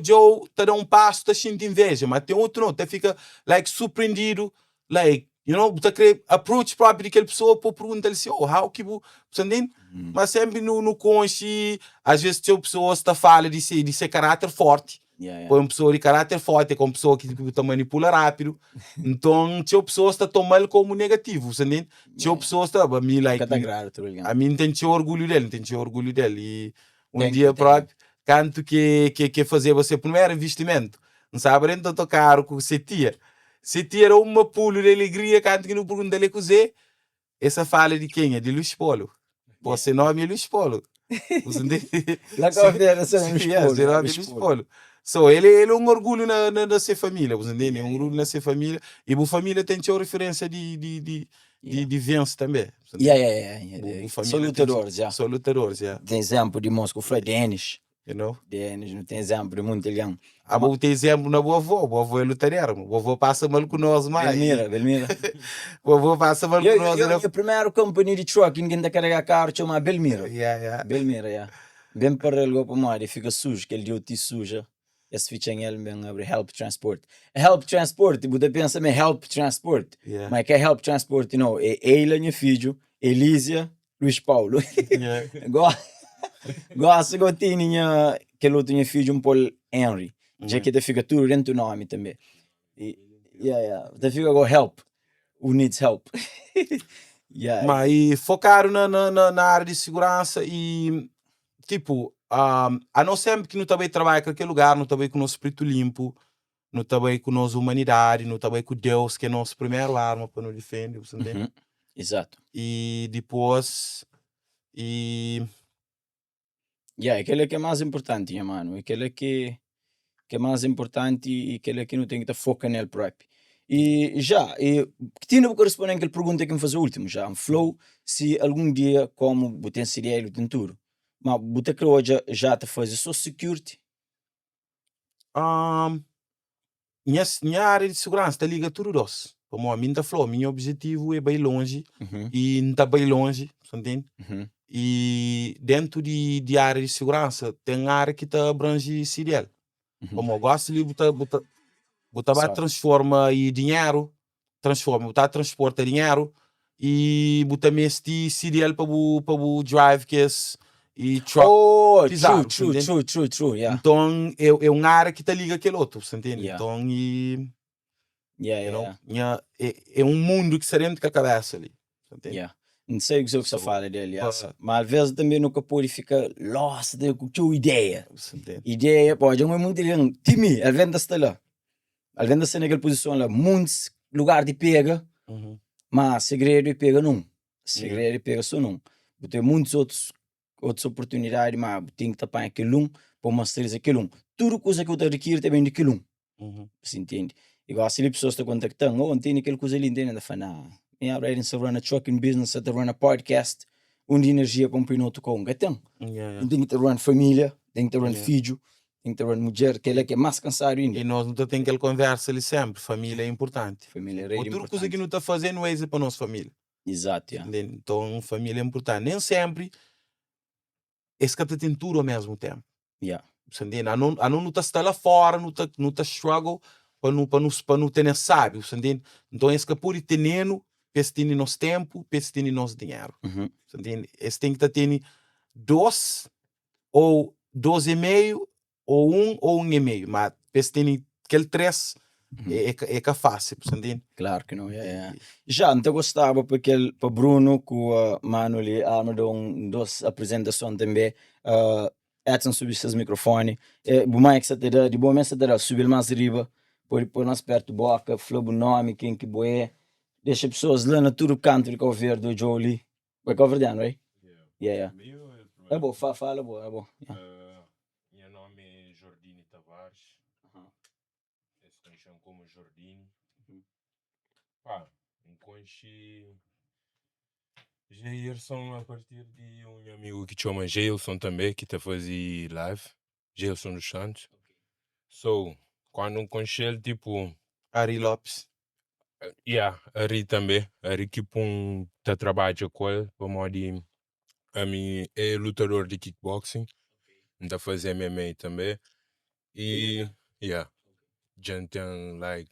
tá dando um passo, tá sentindo inveja, mas tem outro não, tá fica like surpreendido, like, you know, tá querendo approach próprio daquela pessoa para perguntar assim, oh, how que você entende? Mas sempre no conche, às vezes tem pessoas que falam de ser caráter forte. Põe uma pessoa de caráter forte, é com uma pessoa que tá manipula rápido. Então, tinha pessoas que estão tomando como negativo, você entende? Tinha pessoas que estão, a mim tem orgulho dele, E dia próprio, canto que fazer você primeiro investimento. Não sabe, então tocar com você tia. Se tira uma pulo de alegria, canto que não pergunta dele cozer. Essa fala de quem? É de Luís Polo. Você nome é Luís Polo. Você entende? Lá que eu Luís Polo. So, ele é um orgulho na sua família, você entende? É um orgulho na sua família. E a família tem uma referência de vence também. São lutadores, já. São lutadores, já. Tem exemplo de Moscou, foi Denis. You know? Denis, não tem exemplo de muito legal. Vou ter exemplo na boa avó é lutador. Boa avó passa mal com nós mais. Belmira. Boa avó passa mal com nós. A primeira companhia de truck, ninguém tá carregar carro, chama Belmira. Belmira. Bem para ele, para mais, fica sujo, que ele deu te suja. Esse ficha em ele bem abre Help Transport. Help Transport, você pensa em Help Transport. Mas que é Help Transport, não. É ele, meu filho, Elísia, Luís Paulo. Gosto que eu tinha, que eu tinha filho um Paul Henry. Já que fica tudo dentro do nome também. Você fica com help. Who needs help? Mas e focaram na área de segurança e, tipo, a não sempre que não também trabalha com aquele lugar, não também com o nosso espírito limpo, não também com a nossa humanidade, não também com Deus, que é a nossa primeira arma para nos defender, você entende? Exato. E depois, aquele que é mais importante, minha mano. Aquele que é mais importante e aquele que não tem que estar foca nele próprio. E que tinha que responder àquela pergunta que me fez o último, já. Flow, se algum dia, como você tem seriado tem tudo, mas você que hoje já te faz só security? Minha área de segurança tá liga tudo doce. Como a minha falou, meu objetivo é bem longe e não tá bem longe, você entende? E dentro de área de segurança tem área que tá abrange CDL. Como eu gosto de botar transforma e dinheiro, botar transporta dinheiro e botar este CDL para o drive que é e truck Oh, pisado, true, yeah. Então, é uma área que tá liga aquele outro, você entende? Yeah. Então, Yeah. é um mundo que se dentro com a cabeça ali, você entende? Yeah. Não sei o que você So, fala dele, but, mas às vezes também nunca pode ficar lost com a tua ideia. você entende? Ideia, pode, é muito grande. Time, ele vem da lá. Ele vem da naquela posição lá. Muitos lugares de pega, mas segredo de pega não. Segredo de pega só não. Tem muitas outras oportunidades, mas tem que tapar aquele um para mostrar aquele um. Tudo coisa que eu te requer também de aquele um. Você entende? Igual se as pessoas estão contactando, oh, tem aquela coisa ali, entende? Fala, I'm ready to run a trucking business, to run a podcast, onde energia para um piloto com gatão. Tem que run família, tem que run filho, tem que run mulher, que é mais cansado ainda. E nós não temos aquela conversa ali sempre, família é importante. Família é Outra coisa que não está fazendo é isso para nossa família. Exato, yeah. Então, família é importante. Nem sempre esse que tem tudo ao mesmo tempo. Yeah. A não está lá fora, não está struggle para não ter sábio, entende? Então esse que pode ter esse tem nosso tempo, esse tem nosso dinheiro. Entende? Esse tem que ter 2 ou 2,5 ou 1,5, mas esse tem aquele 3 é que é fácil, entende? Claro que não, é. Já, não gostava porque para Bruno, com o Manuel, armaram duas apresentações também. Edson subir seus microfones. O mais que você terá, de bom mesmo você terá subir mais riba, por nós perto da boca, falar o nome, quem que boé. Deixa pessoas lá no tudo canto de cover do Jolie. Vai cover down, right? Yeah. É bom, fala, é bom. Meu nome é Jordini Tavares. Eles conhecem como Jordini. Pá, conheci Jailson a partir de um amigo que chama Jailson também, que está fazendo live. Jailson dos Santos. So, quando conheci ele, tipo... Ari Lopes. Ari também. Ari que tá trabalhando com ele, para modo a mim é lutador de kickboxing. Está fazendo MMA também. E, já tem, like,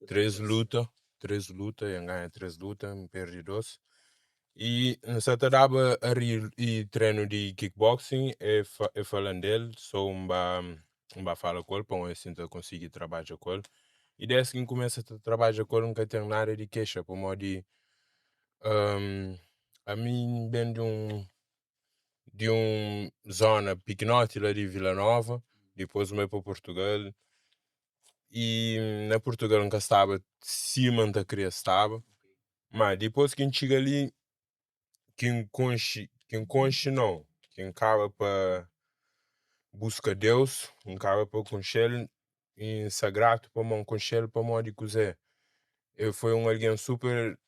3 lutas, e ganha 3 lutas, perde 2. E nessa taraba e treino de kickboxing é falando dele, só vai falar com ele, para eu assim conseguir trabalhar com ele. E desde que começa a trabalhar com ele, nunca tem nada de queixa, por modo de a mim vem de zona pequenote lá de Vila Nova, depois eu para Portugal. E na Portugal nunca estava, cima da queria estava, mas depois que a gente chega ali, quem acaba para buscar Deus, quem acaba para conhecer e sagrado para mão conhecer para mão de cozer. Eu fui alguém super,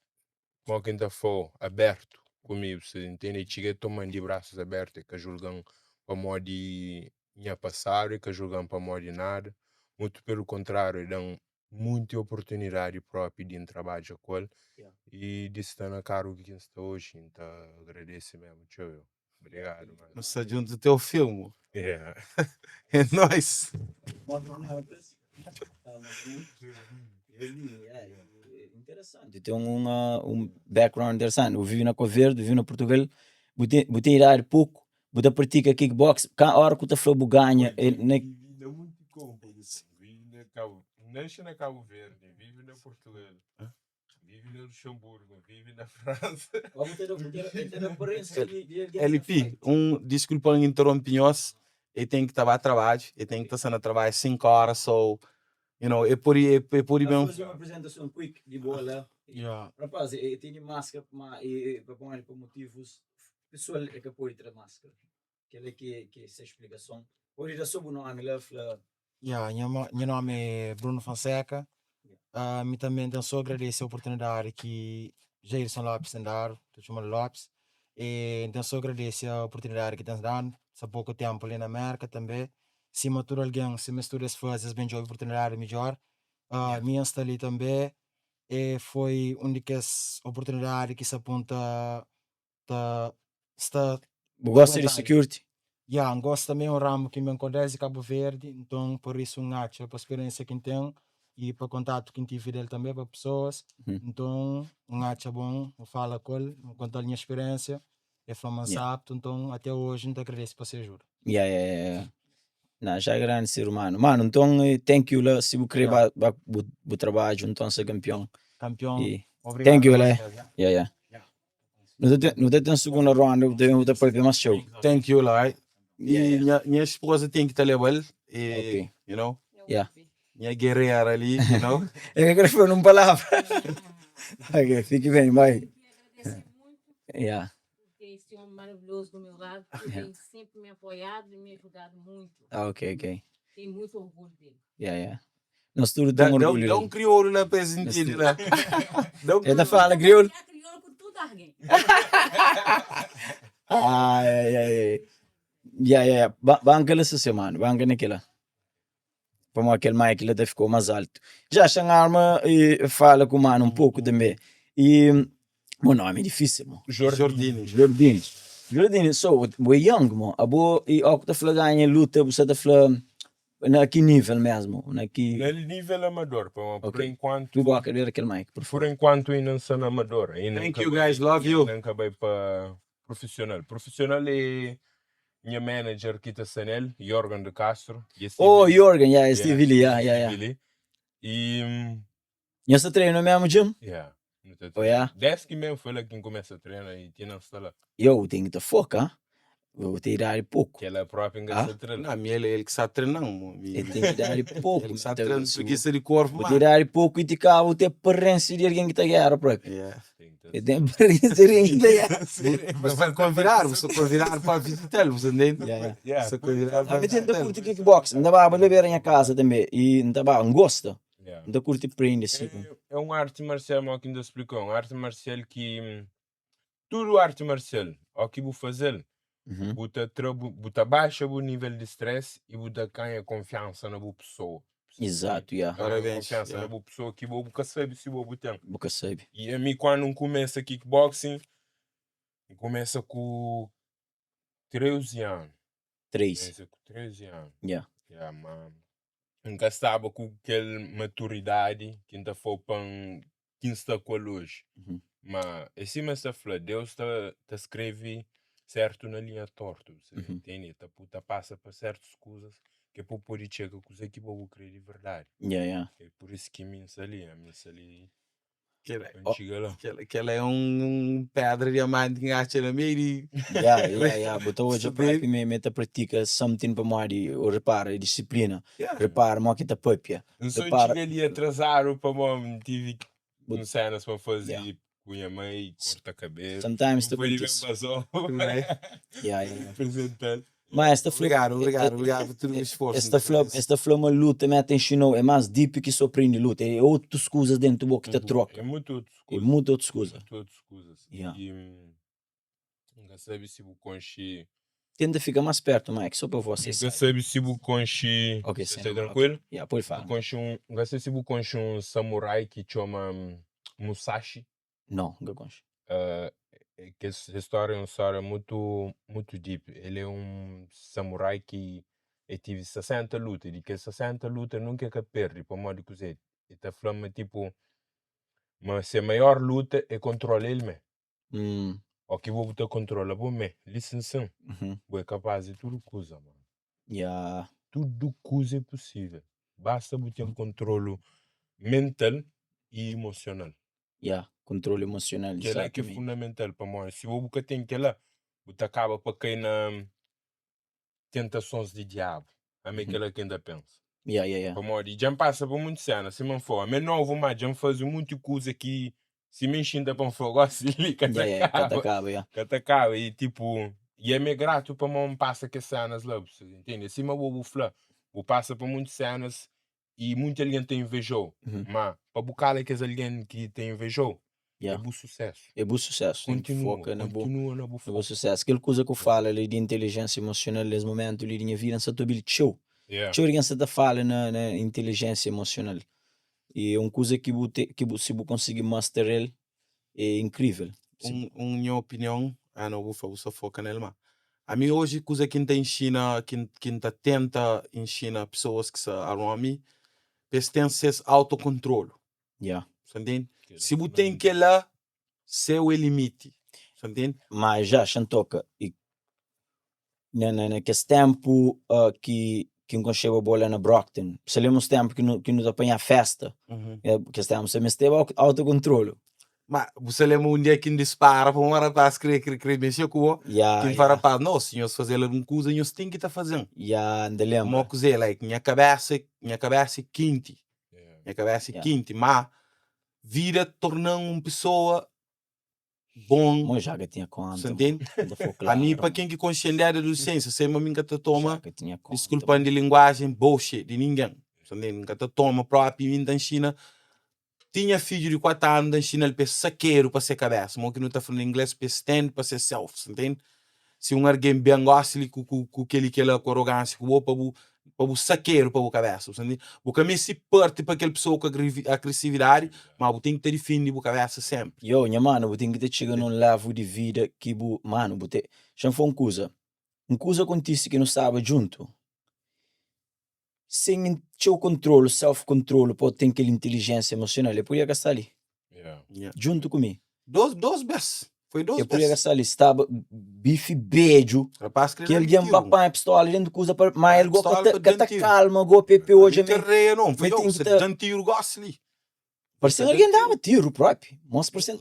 como quem está for, aberto comigo, você entende? E cheguei tomando de braços abertos, que julgam para mão de minha passada e que julgam para mão de nada. Muito pelo contrário, dão muita oportunidade própria de trabalhar com ele. E de estar na cargo que está hoje, então agradeço mesmo, tchau. Obrigado, mano. Nós estamos junto do teu filme. Yeah. É nóis. Interessante, tem background interessante. Eu vivi na Verde, vivi na Portugal, botei ir pouco, botei pratica kickbox, a hora que tu falou ganha, Nasce na Cabo Verde, vive na Portugal, vive no Luxemburgo, vive na França. LP, desculpa interromper-nos, ele tem que estar a trabalho, ele tem que estar a trabalho 5 horas, so, é por aí mesmo. Fazer uma apresentação quick de boa lá. Rapaz, eu tenho máscara por motivos pessoal é que pode ter máscara. Que essa explicação. Pode dar sobre o nome lá. Meu nome é Bruno Fonseca. Me também tenho só agradecer a oportunidade que Jailson Lopes tem dado, estou chamando Lopes. E então só agradecer a oportunidade que tem dado, há pouco tempo ali na América também. Se matura alguém, se mistura as coisas, bem a oportunidade melhor. Minha está ali também. E foi uma das oportunidades que se aponta está Gosta de security? Gosto também um ramo que me acontece em Cabo Verde, então por isso acho para a experiência que tenho e para o contato que tive dele também para pessoas. Então acho bom, eu falo com ele, conto a minha experiência é Flamançapto, então até hoje não te agradeço por ser ajuda. Yeah. Não, já é grande ser humano. Mano, então, thank you lá, se você querer o trabalho, então ser campeão. Campeão, E obrigado. thank you, mais lá. vezes, né? Yeah. Não tem segunda ronda, eu tenho outra para mais show. Thank you, lá. Yeah. E minha esposa tem que estar level. Ok. You know? Yeah. Minha guerreira ali, you know? Eu quero falar uma palavra. Ok, fique bem, vai. Queria agradecer muito Yeah. por ter esse homem maravilhoso do meu lado, que tem sempre me apoiado e me ajudado muito. Ok. Tenho muito orgulho dele. Yeah. Nós tudo temos orgulho. Dá um crioulo lá para sentir lá. Ele fala crioulo? Já criou com tudo alguém. Yeah. Banca essa semana, banca naquela. Como aquele Mike lá ficou mais alto. Já arma e fala com o mano um pouco também. E o nome é difícil, mano. Jordini. Jordini, so, we young, mano. Abo e ao que tá falando ganha luta, você tá falando na que nível mesmo, na que. No nível amador, por Okay. enquanto. Tu vai querer aquele Mike, por Por favor. enquanto ainda não sou amador. Thank you guys, love you. Não acabei para profissional. Profissional é minha manager que está Sanel, Jorgen de Castro. Oh, Jorgen, yeah, Steve Lee, yeah. E E você treina no mesmo gym? yeah. Oh, yeah? Desde que mesmo foi lá quem começa a treinar e tinha não está lá. Eu tenho que te focar. Vou te dar pouco. Que ela própria engraça treinar. Não, ele que está treinando. Ele tem que dar pouco. Ele está treinando preguiça de corpo. Vou te dar pouco e te cavo ter preferência de alguém que está guerra para aqui. Yeah. Ele tem preferência de alguém que está guerra. Você vai convidar para visitá-lo, você entende? Yeah. Você convidar A para gente ainda visitá-lo. curte kickboxing. Ainda vai levar em casa também. E ainda vai, gosta. Yeah. Ainda curte prende assim. É uma arte marcial, mas que ainda explicou. Uma arte marcial que. Tudo arte marcial. O que vou fazer? Buta baixa o nível de stress e buta ganha confiança na boa pessoa. Exato, yeah. Parabéns. Confiança na boa pessoa que vou nunca sabe se vou botar. Boca sabe. E a mim quando começa kickboxing, começa com 13 anos. 3. Começa com 13 anos. Yeah. Mas nunca estava com aquela maturidade que ainda foi para quem está com hoje. Mas assim mas está falando, Deus está escreve certo na linha torta, você entende? Tá passa para certas coisas que é para poder chegar com os que vou crer de verdade. Yeah. É por isso que me sali Que ela é pedra diamante que acha na meio. Yeah. Botou hoje para mim meta pratica something para mim ou repara disciplina. Repara, mo que tá papia. Não sou chega ali atrasar para mim tive cenas para fazer. Minha mãe corta a cabeça. Sometimes tu acontece. Apresentar. Mas esta Obrigado por todo o esforço. Esta flor uma luta me atencionou, é mais deep que surpreende luta, é outras coisas dentro do que te troca. É muito outras coisas. E nunca sabe se o conche tenta ficar mais perto, Mike, só para você. Nunca sabe se o conche está tranquilo? Pode falar. Nunca sabe se o conche samurai que chama Musashi. Não, nunca conheço. Que essa história é uma história muito deep. Ele é samurai que tive 60 lutas. E que 60 lutas nunca que perde, para modo que ele está falando tipo, mas a maior luta é controlar ele mesmo. O que vou botar controla por mim. Licença. Vou é capaz de tudo coisa, mano. Tudo coisa é possível. Basta botar controle mental e emocional. Controle emocional. Que é que é fundamental para nós. Se o boca tem que lá, você acaba para cair na tentações de diabo. A mim que ela que ainda pensa. Para nós, já passa por muito cena, se não for. Mas novo, mas já faz muita coisa que se me enxinda para um fogo assim, que acaba. E tipo, e é meio grato para não passa que cenas lá, você entende? Se eu vou falar, vou passar por muitas cenas e muita gente tem invejou. Mas para buscar que alguém que tem invejou, é bom sucesso. É bom sucesso. Continua na boa sucesso. Aquela coisa que eu falo ali de inteligência emocional, nesse momento, ali de vida, não estou show. Show de você fala na inteligência emocional. E é uma coisa que se você conseguir masterar ele, é incrível. Minha opinião, não vou falar só foca nele, mas a mim hoje, coisa que está em China, que está tenta em China, pessoas que se armam a mim, tem esse autocontrole. Você entende? Se você tem que lá, seu é limite. entende? Mas já toca e naquele tempo que enconchei a bola na Brockton, se lembra uns tempos que nos apanha a festa, que esse tempo você me esteve autocontrole. Mas você lembra um dia que dispara para uma rapaz querer mexer com o que para rapaz, não, senhor, se fazer uma coisa, nós tem que estar fazendo. Ainda lembro. Uma coisa, like, minha cabeça é quente. Minha cabeça é quente, mas vida tornando uma pessoa bom. Mas já que tinha conta. Você entende? A mim, para quem que consciente da adolescência, você nunca te toma, desculpa de linguagem, bullshit de ninguém. Você entende? Nunca te toma próprio da China. Tinha filho de 4 anos da China, ele pensa saqueiro para ser cabeça. Mas que não está falando inglês, para stand, para ser self. Você entende? Se alguém bem gosta de com aquele que ela com arrogância, para o saqueiro para o cabeça. Você entende? O caminho se parte para aquela pessoa com agressividade, mas o tem que ter definido o cabeça sempre. Minha mano, tem que ter chegado num level de vida que, mano, já foi Kusa acontece que não sabe junto. Sem o controle, self-controle, pode ter aquela inteligência emocional, eu podia gastar ali. Junto comigo. Duas vezes. Foi 2 vezes. Eu podia gastar ali, estava bife beijo. Rapaz, que ele ia papar a pistola dentro de coisa, mas ele gosta que tá calma, go PP hoje. Não, foi eu, você dá tiro, gosta ali. Parece que alguém dava tiro próprio.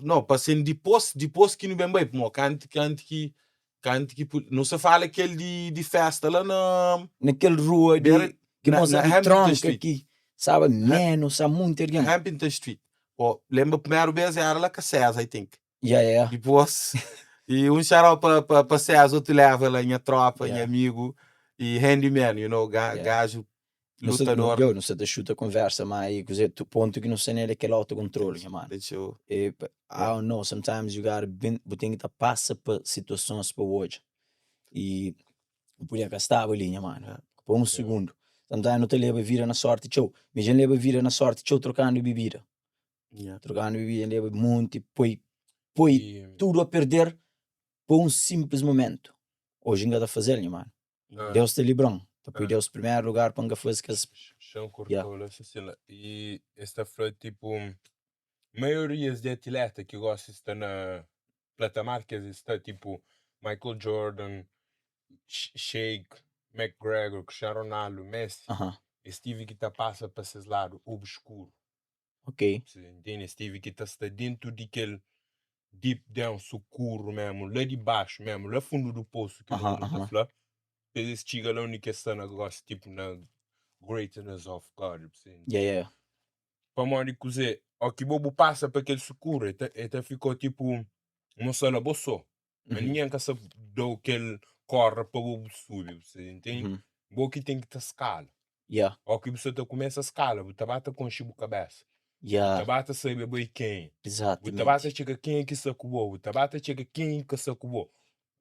Não, passando depois que não bem bem, que não se fala aquele de festa lá naquele rua que moça de tronca aqui, sabe, menos, sabe, muito erguendo. Hampton Street. Lembra primeiro vez era lá com a CASA, I think. Depois, e xarau para CASA, outro leva lá, minha tropa, minha amigo, e handyman, you know, gajo, lutador. Eu não sei da chuta conversa, mas aí, o ponto que não sei nem é aquele autocontrole, mano. I don't know, sometimes you gotta tem que passa para situações para hoje. E eu podia gastar ali, mano, por segundo. Sometimes não te leva vira na sorte, tchau. Me já leva vira na sorte, tchau, trocando bebida. Trocando bebida, leva muito, põe tudo a perder por simples momento. Hoje ainda a fazer, mano. Deus te livrou. Depois Deus primeiro lugar para fazer que e esta foi tipo maiorias de atleta que gosta de estar na platamarcas está tipo Michael Jordan, Shake, McGregor, Cristiano Ronaldo, Messi. Steve que tá passa para esse lado obscuro. Steve que está dentro daquele deep down, socorro mesmo, lá de baixo mesmo, lá fundo do poço que o mundo está falando. Eles chegam lá única cena que gosta, tipo, na greatness of God. Para morrer dizer, o que bobo passa para aquele socorro, até ficou tipo, uma sala boçou. Mas ninguém que sabe do que ele corre para o bobo subir, você entende? Bobo que tem que ter escala. O que você começa a escala, você bate com a cabeça. Você bate a saber bem quem. Você bate a chegar quem é que sacou, você bate a chegar quem é que sacou.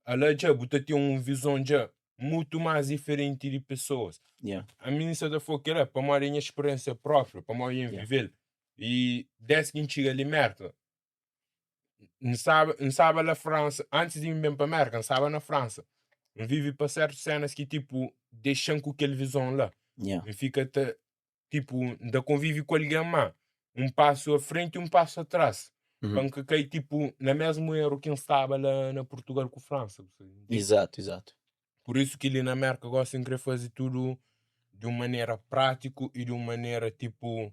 Além de você tem uma visão já muito mais diferente de pessoas. A minha iniciativa foi que era para uma experiência própria, para uma viver. E desde que a gente chega ali, merda, não sabe na França, antes de ir bem para a América, não sabe na França. Não vive para certas cenas que, tipo, deixam com aquela visão lá. Não fica, tipo, ainda convive com alguém mais. Um passo à frente e um passo atrás. Para que cai, tipo, na mesma erro que estava lá na Portugal com a França. Exato. Por isso que ali na América gostam de querer fazer tudo de uma maneira prática e de uma maneira, tipo,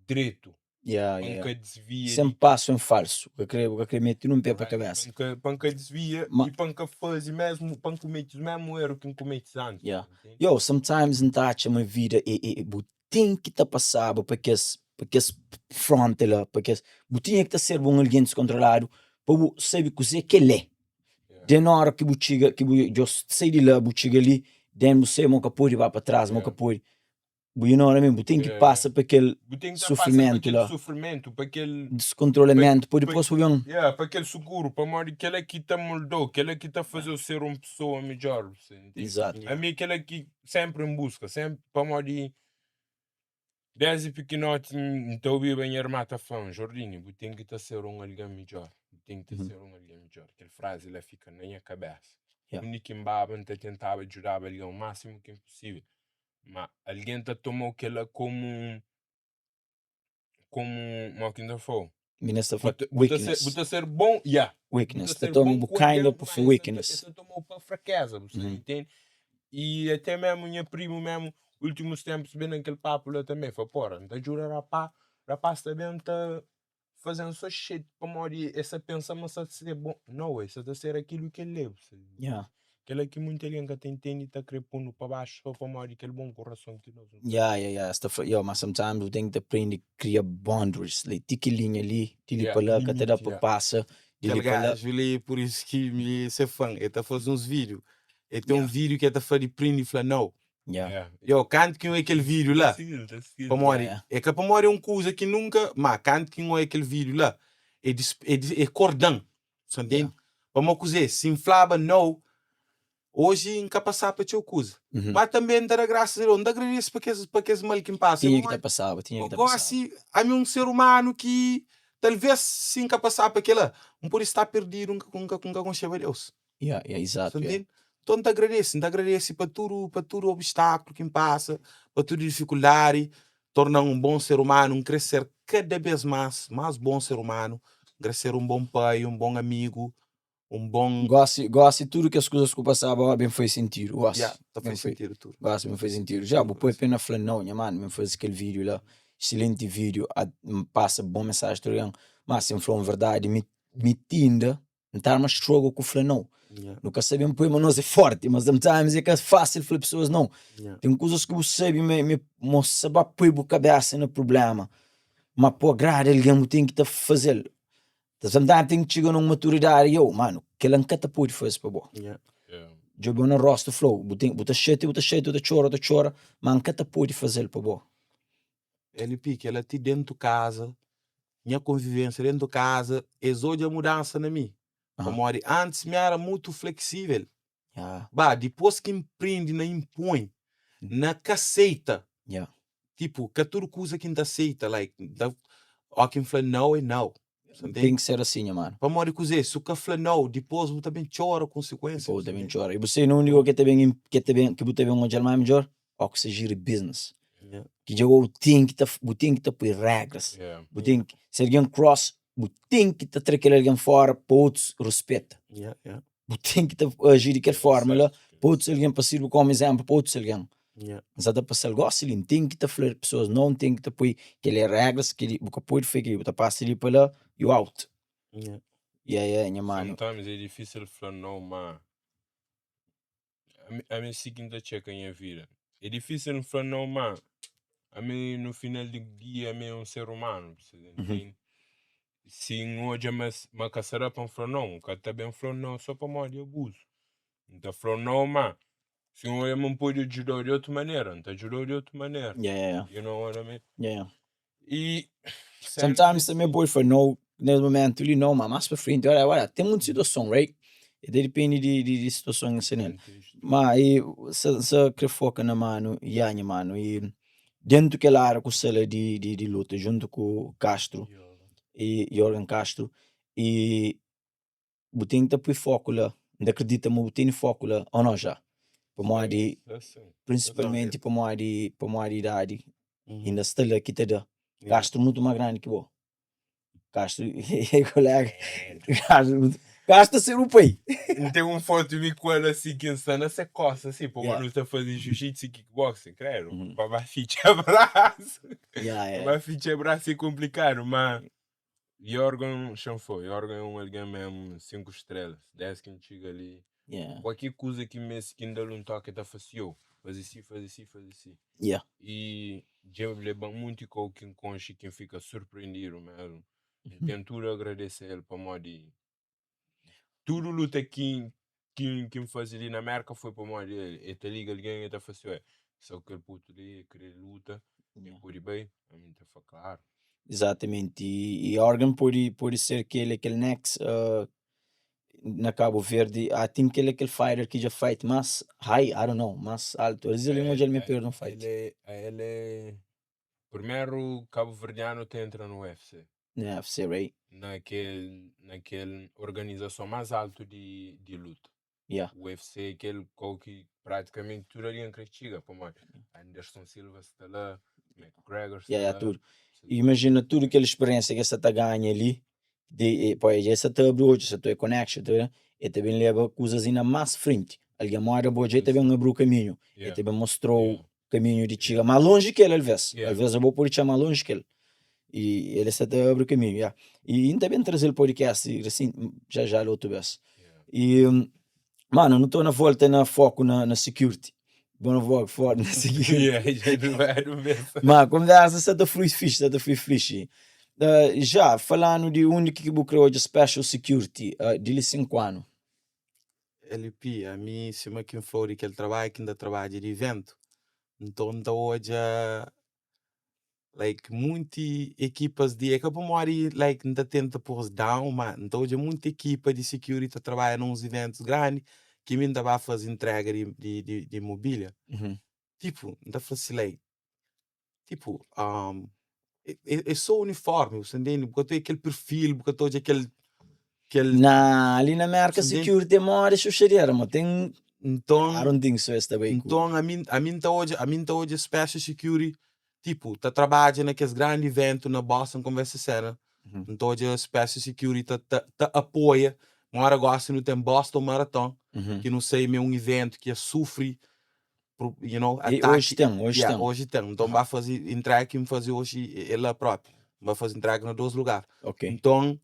direito. Panca desvia. Sempre passo em falso. Eu queria meter num pé para a cabeça. Panca desvia e panca faz mesmo, panca comete o mesmo erro que comete antes. Sometimes não tá uma vida e tem que estar passado para que front lá, porque tinha que ser bom alguém descontrolado para saber cozer que ele é. De na hora que chega, que eu sei de lá, chega ali, then você não pode ir para trás, não pode. You know what I mean? Tem que passar para aquele sofrimento lá. Para aquele descontrolamento, para depois para aquele seguro, para morrer aquele que está moldou, aquele que está fazendo ser uma pessoa melhor. Exato. A mim aquele que sempre em busca, sempre para morrer. Desde pequenote, então eu bem armata fã, Jordinho, tem que ser um alguém melhor. Tem que ser um alguém melhor. Aquela frase ela fica na minha cabeça. O único embaba tentava ajudar alguém o máximo que é possível. Mas alguém tomou aquela como que ainda foi. Minister for Buta weakness. ser bom, Weakness. Buta ser Então, bom bu com kind alguém, up for mas weakness. esse tomou para fraqueza, você entende? E até mesmo minha primo mesmo, últimos tempos, bem naquele papo lá também, foi, porra, não jura, rapaz também tá fazendo só shit, para morrer, essa pensamento de ser bom, não, essa de ser aquilo que ele leu, Yeah. aquele que muita gente que entende e tá crepando para baixo, só para morrer aquele bom coração que nós Yeah. Stuff like, mas sometimes eu tenho que aprender a criar boundaries. Like, tique linha ali, tili para lá, que até dá para passa, Aquele dili para lá. gajo ali, por isso que me ser fã, ele tá fazendo uns vídeos. Ele tem um vídeo que ele tá fazendo print e fala, não. Eu canto que é aquele vídeo lá. Para morrer. É que para morrer um coisa que nunca, mas canto que é aquele vídeo lá. É cordão. Você entende? Para uma coisa, se inflava, não. Hoje, nunca passar para teu coisa. Mas também dá graças a Deus, não dá agradeço para aqueles mal que passa. Tinha que estar passado, tinha que estar passado. Assim, há um ser humano que talvez sim nunca passar para aquela, não pode estar perdido, nunca concheva Deus. Exato. Então, te agradeço para tudo obstáculo que passa, para tudo dificuldade, tornar um bom ser humano, um crescer cada vez mais bom ser humano, crescer um bom pai, um bom amigo, um bom... Gosto de tudo que as coisas que eu passava, bem foi sentido. Gosto. Faz sentido tudo. Gosto, me fez sentido. Já, depois pena falando, não, minha mano, me fez aquele vídeo lá, excelente vídeo, me passa bom mensagem, mas se falou verdade, me tinda, não tá mais struggle com o falando, não. Nunca sabia pôr, mas nós é forte, mas sometimes é que é fácil falar pessoas, não. Tem coisas que você sabe, me sabe pôr a cabeça no problema, mas por agrada alguém tem que fazer. Sometimes tem que chegar numa maturidade, eu, mano, que ele nunca te pode fazer para boa. Eu vou no rosto flow, bota cheio, chora, mas nunca te pode fazer para boa. Ele pique, ela te dentro de casa, minha convivência dentro de casa, hoje a mudança na mim. Como antes me era muito flexível. Depois que empreende, na impõe, na que aceita. Tipo, que tudo coisa que não aceita, like, ó quem fala não é não. Tem que ser assim, mano. Para morrer com isso, se o que fala não, depois você também chora consequências. Depois também chora. E você não digo que você tem um dia mais melhor, ou que seja business. Que eu tenho que ter regras. Se alguém cross, tem que ter aquele alguém fora para outros respeita. Tem que agir de qualquer forma, para outros alguém para servir como exemplo para outros alguém. Mas até para ser gosto, tem que ter pessoas, não tem que ter aquelas regras que ele pode fazer, você passa ali para lá, you out. Minha mano. Sometimes é difícil falar não, mas a minha seguinte checa em vida. É difícil falar não, mas a mim no final do dia é um ser humano, você entende? Se hoje mas caçará para falar não, que até bem falar não só para morrer abuso. Então falar não, mas se eu não pode ajudar de outra maneira, não ajudar de outra maneira. You know what I mean? E sometimes também pode falar não, nesse momento ele não, mas mais para frente, olha, tem muita situação, right? E depende de situação assim, mas se que foca na mano, minha mano, e dentro que ela era com sala de luta, junto com Castro e Jorgen Castro, e tem que ter foco lá, não acredita, mas tem foco lá, ou não já? Principalmente para uma idade, ainda está lá que te dá. Castro muito mais grande que eu. Castro, colega, Castro ser um pai. Tem uma foto de mim com ela assim, que está nessa costa, assim, para uma luta fazer jiu-jitsu e kickboxing, creio. Para mais ficha braço. Para ficha braço é complicado, mas Jorgen chanfou. Jorgen é alguém mesmo 5 estrelas. 10 que chega ali. Qualquer coisa que me ainda não toca, está fácil. Faz assim. E já leva muito com quem conche, quem fica surpreendido mesmo. Tem tudo a agradecer ele para morrer. Tudo luta que me faz ali na América foi para morrer. Ele liga alguém e está fácil. Só que ele puto ali, querer luta. E por bem, a mim está claro. Exatamente. E Jorgen pode ser aquele next na Cabo Verde. I think ele é aquele fighter que já fight mais high, I don't know, mais alto. Às vezes ele me perde um fight. Ele é primeiro cabo-verdiano que entra no UFC. No UFC, right? Naquele organização mais alta de luta. O UFC é aquele que praticamente tudo ali em Cristiga, Anderson Silva está lá, McGregor, tudo. E imagina tudo aquela experiência que essa tá ganha ali, depois essa tá abriu hoje, essa tua connection, tá vendo? E também leva coisas ainda mais frente. Alguém mora boa, também abriu o caminho. E também mostrou o caminho de chegar mais longe que ele, às vezes eu vou por chamar mais longe que ele. E ele está abre o caminho, E ainda bem trazer o podcast, assim, já outra vez. E, mano, não estou na volta na foco na security. Vou na volta fora na security. Mas, como dá, você está free fish, já, falando de onde que eu criou de special security, de 5 anos. LP, a mim, se me aqui for que ele trabalha, que ainda trabalha de evento. Então, hoje, like, muitas equipas de Ecapomori, like, ainda tenta pôr down, mas então hoje muita equipa de security trabalha nos eventos grandes, que ainda vai fazer entrega de mobília. Tipo, ainda faz like, tipo, é só uniforme, você entende? Porque tem aquele perfil, porque todo aquele ali na marca security mora chucheira, mas tem então I don't think so esta way. Então a mim tá hoje special security, tipo, tá trabalhando naqueles grandes eventos na Boston como essa cena. Então hoje a special security tá apoia, uma hora gosta no tem Boston Marathon, que não sei, é um evento que sofre, you know, ataque. Hoje tem. Então vai fazer entrega que me fazer hoje ela própria. Vai fazer entrega nos 2 lugares. Então,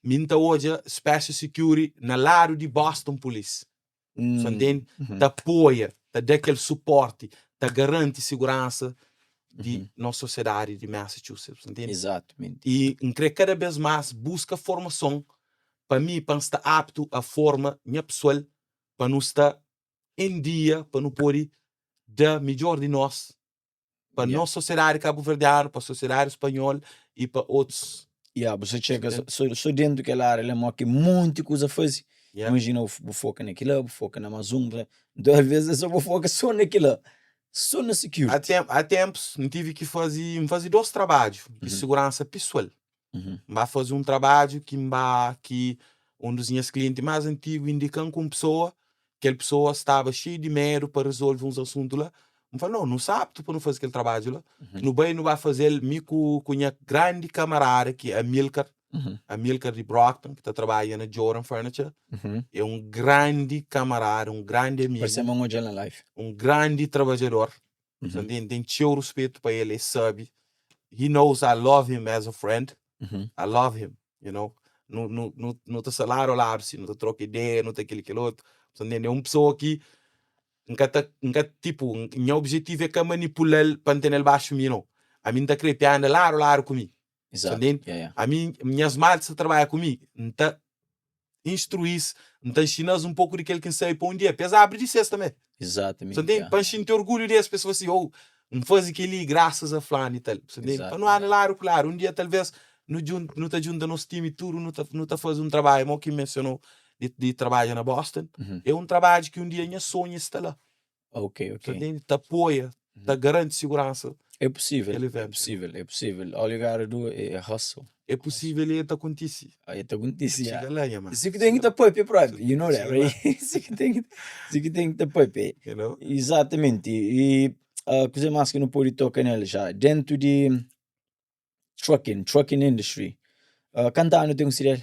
minta hoje special security na lado de Boston Police. Te apoia, te dá aquele suporte, te garante segurança de nossa sociedade de Massachusetts, entende? Exatamente. E cada vez mais busca formação para mim, para estar apto a forma minha pessoal, para não estar em dia, para não poder dar melhor de nós, para nossa sociedade cabo-verdiana, para a sociedade espanhola e para outros. Você chega, só dentro daquela área, ele que muita coisa faz. Imagina, eu vou focar naquilo, eu vou focar na Amazônia. Então, às vezes, eu vou focar só naquilo, só na security. Há tempos, eu tive que fazer 2 trabalhos de segurança pessoal. Vai fazer um trabalho que um dos meus clientes mais antigos indicam com pessoa, que aquela pessoa estava cheia de medo para resolver uns assuntos lá. Eu falei, não sabe tu para não fazer aquele trabalho lá. No bem, não vai fazer ele com minha grande camarada, que é a Milcar de Brockton, que está trabalhando na Jordan Furniture. É um grande camarada, um grande amigo. Um grande trabalhador. Tem teu respeito para ele, sabe. He knows I love him as a friend. I love him, you know. Não te salário lá, não te troca ideia, não tem aquele outro. É uma pessoa que tipo, meu objetivo é que manipular para ter ele baixo mim, não. A mim está crepiando lá comigo. Exato. A mim, minhas malhas trabalham comigo. Então, instruís, então ensinas um pouco daquele que sei para um dia. Pesa abre de sexta também. Exatamente. Para sentir orgulho dessas pessoas assim, não faz aquilo graças a fulano e tal. Para não anelar, claro, um dia talvez não te junta nosso time e tudo, não te faz um trabalho, como que mencionou, de trabalho na Boston. É um trabalho que um dia minha sonha está lá. Ok. Te apoia, te garante segurança. É possível. All you gotta do é hustle. É possível e está acontece. Chega lá, mano. Isso que tem que apoiar, you know that, right? Isso que tem que apoiar. You know? Exatamente. E coisa mais que não pode tocar nela já. Dentro de trucking industry. Quantos anos tem o Cirel?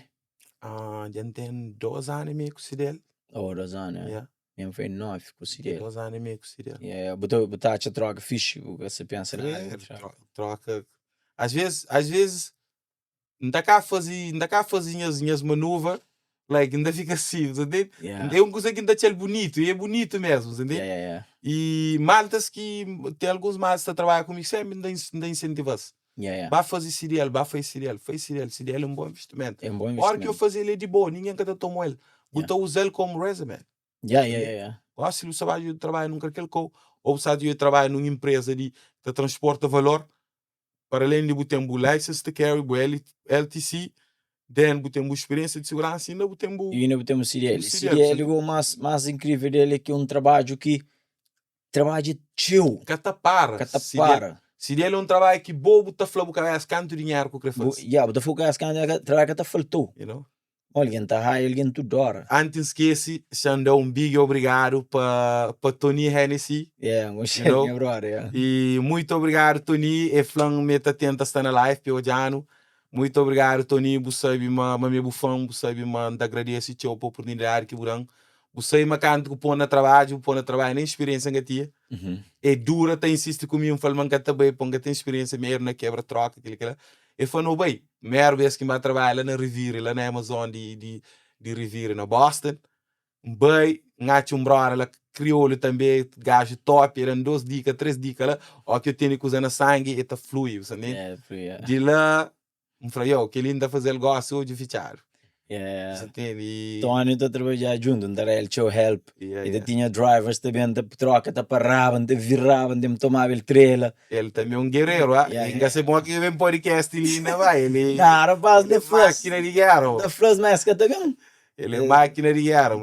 Já tem 2 anos e meio com o Cirel. 2 anos, Eu fui 9 com o Cirel. 2 anos e meio com o Cirel. Botar a troca fixe, você pensa lá. Troca. Às vezes, ainda cá fazer as manuvas, like, ainda fica assim, entende? É uma coisa que ainda é bonito, e é bonito mesmo, entende? E maltas que tem alguns maltas que trabalham comigo sempre ainda incentivam-se. Vai fazer cereal, faz cereal é um bom investimento. A hora que eu fazer ele de boa, ninguém que tomou ele. Botou usar ele como resume. Se você trabalha num aquele ou se trabalha numa empresa de transporte de valor, para além de botar um license to carry, LTC, then botar uma experiência de segurança, ainda botar um cereal. O mais incrível dele é que é um trabalho que trabalho chill. Catapara. Cereal é um trabalho que bobo tá falando que é canto dinheiro que eu quero fazer. Botar fogo é canto trabalho que tá faltou. You know? Alguém tá high, alguém tu dora. Antes esquece, Xandão, big obrigado para Tony Hennessy. Yeah, You know? minha brother, yeah. E muito obrigado, Tony. E flan meta tenta estar na live, pelo ano. Muito obrigado, Tony. Você sabe, me bufão, você sabe, me agradeço a oportunidade que burang. Você me canto que põe na trabalho, nem experiência que tinha. É dura, tem insiste comigo, fala que também, põe tem experiência mesmo na quebra-troca, aquilo. E foi no bem, primeira vez que me trabalho na Riviera, lá na Amazon de Riviera, na Boston. Bem, ngati brother, ela crioulo também, gajo top, eram 2 dicas, 3 dicas lá, ó que eu tenho que usar na sangue, e tá fluido, sabe? Yeah, yeah. De lá, me falei, ó, que lindo fazer negócio de fichar. Yeah. Entende? Tony tá trabalhando junto, não era ele show help. Yeah, E yeah. tinha drivers também, te troca, te paravam, te viravam, te tomava ele trela. Ele também é um guerreiro, ah? Yeah, Enga se bom que vem podcast ali, não vai? Ele Nah, rapaz, ele é máquina de guerra. da Flus Mesca também. Ele é máquina de guerra.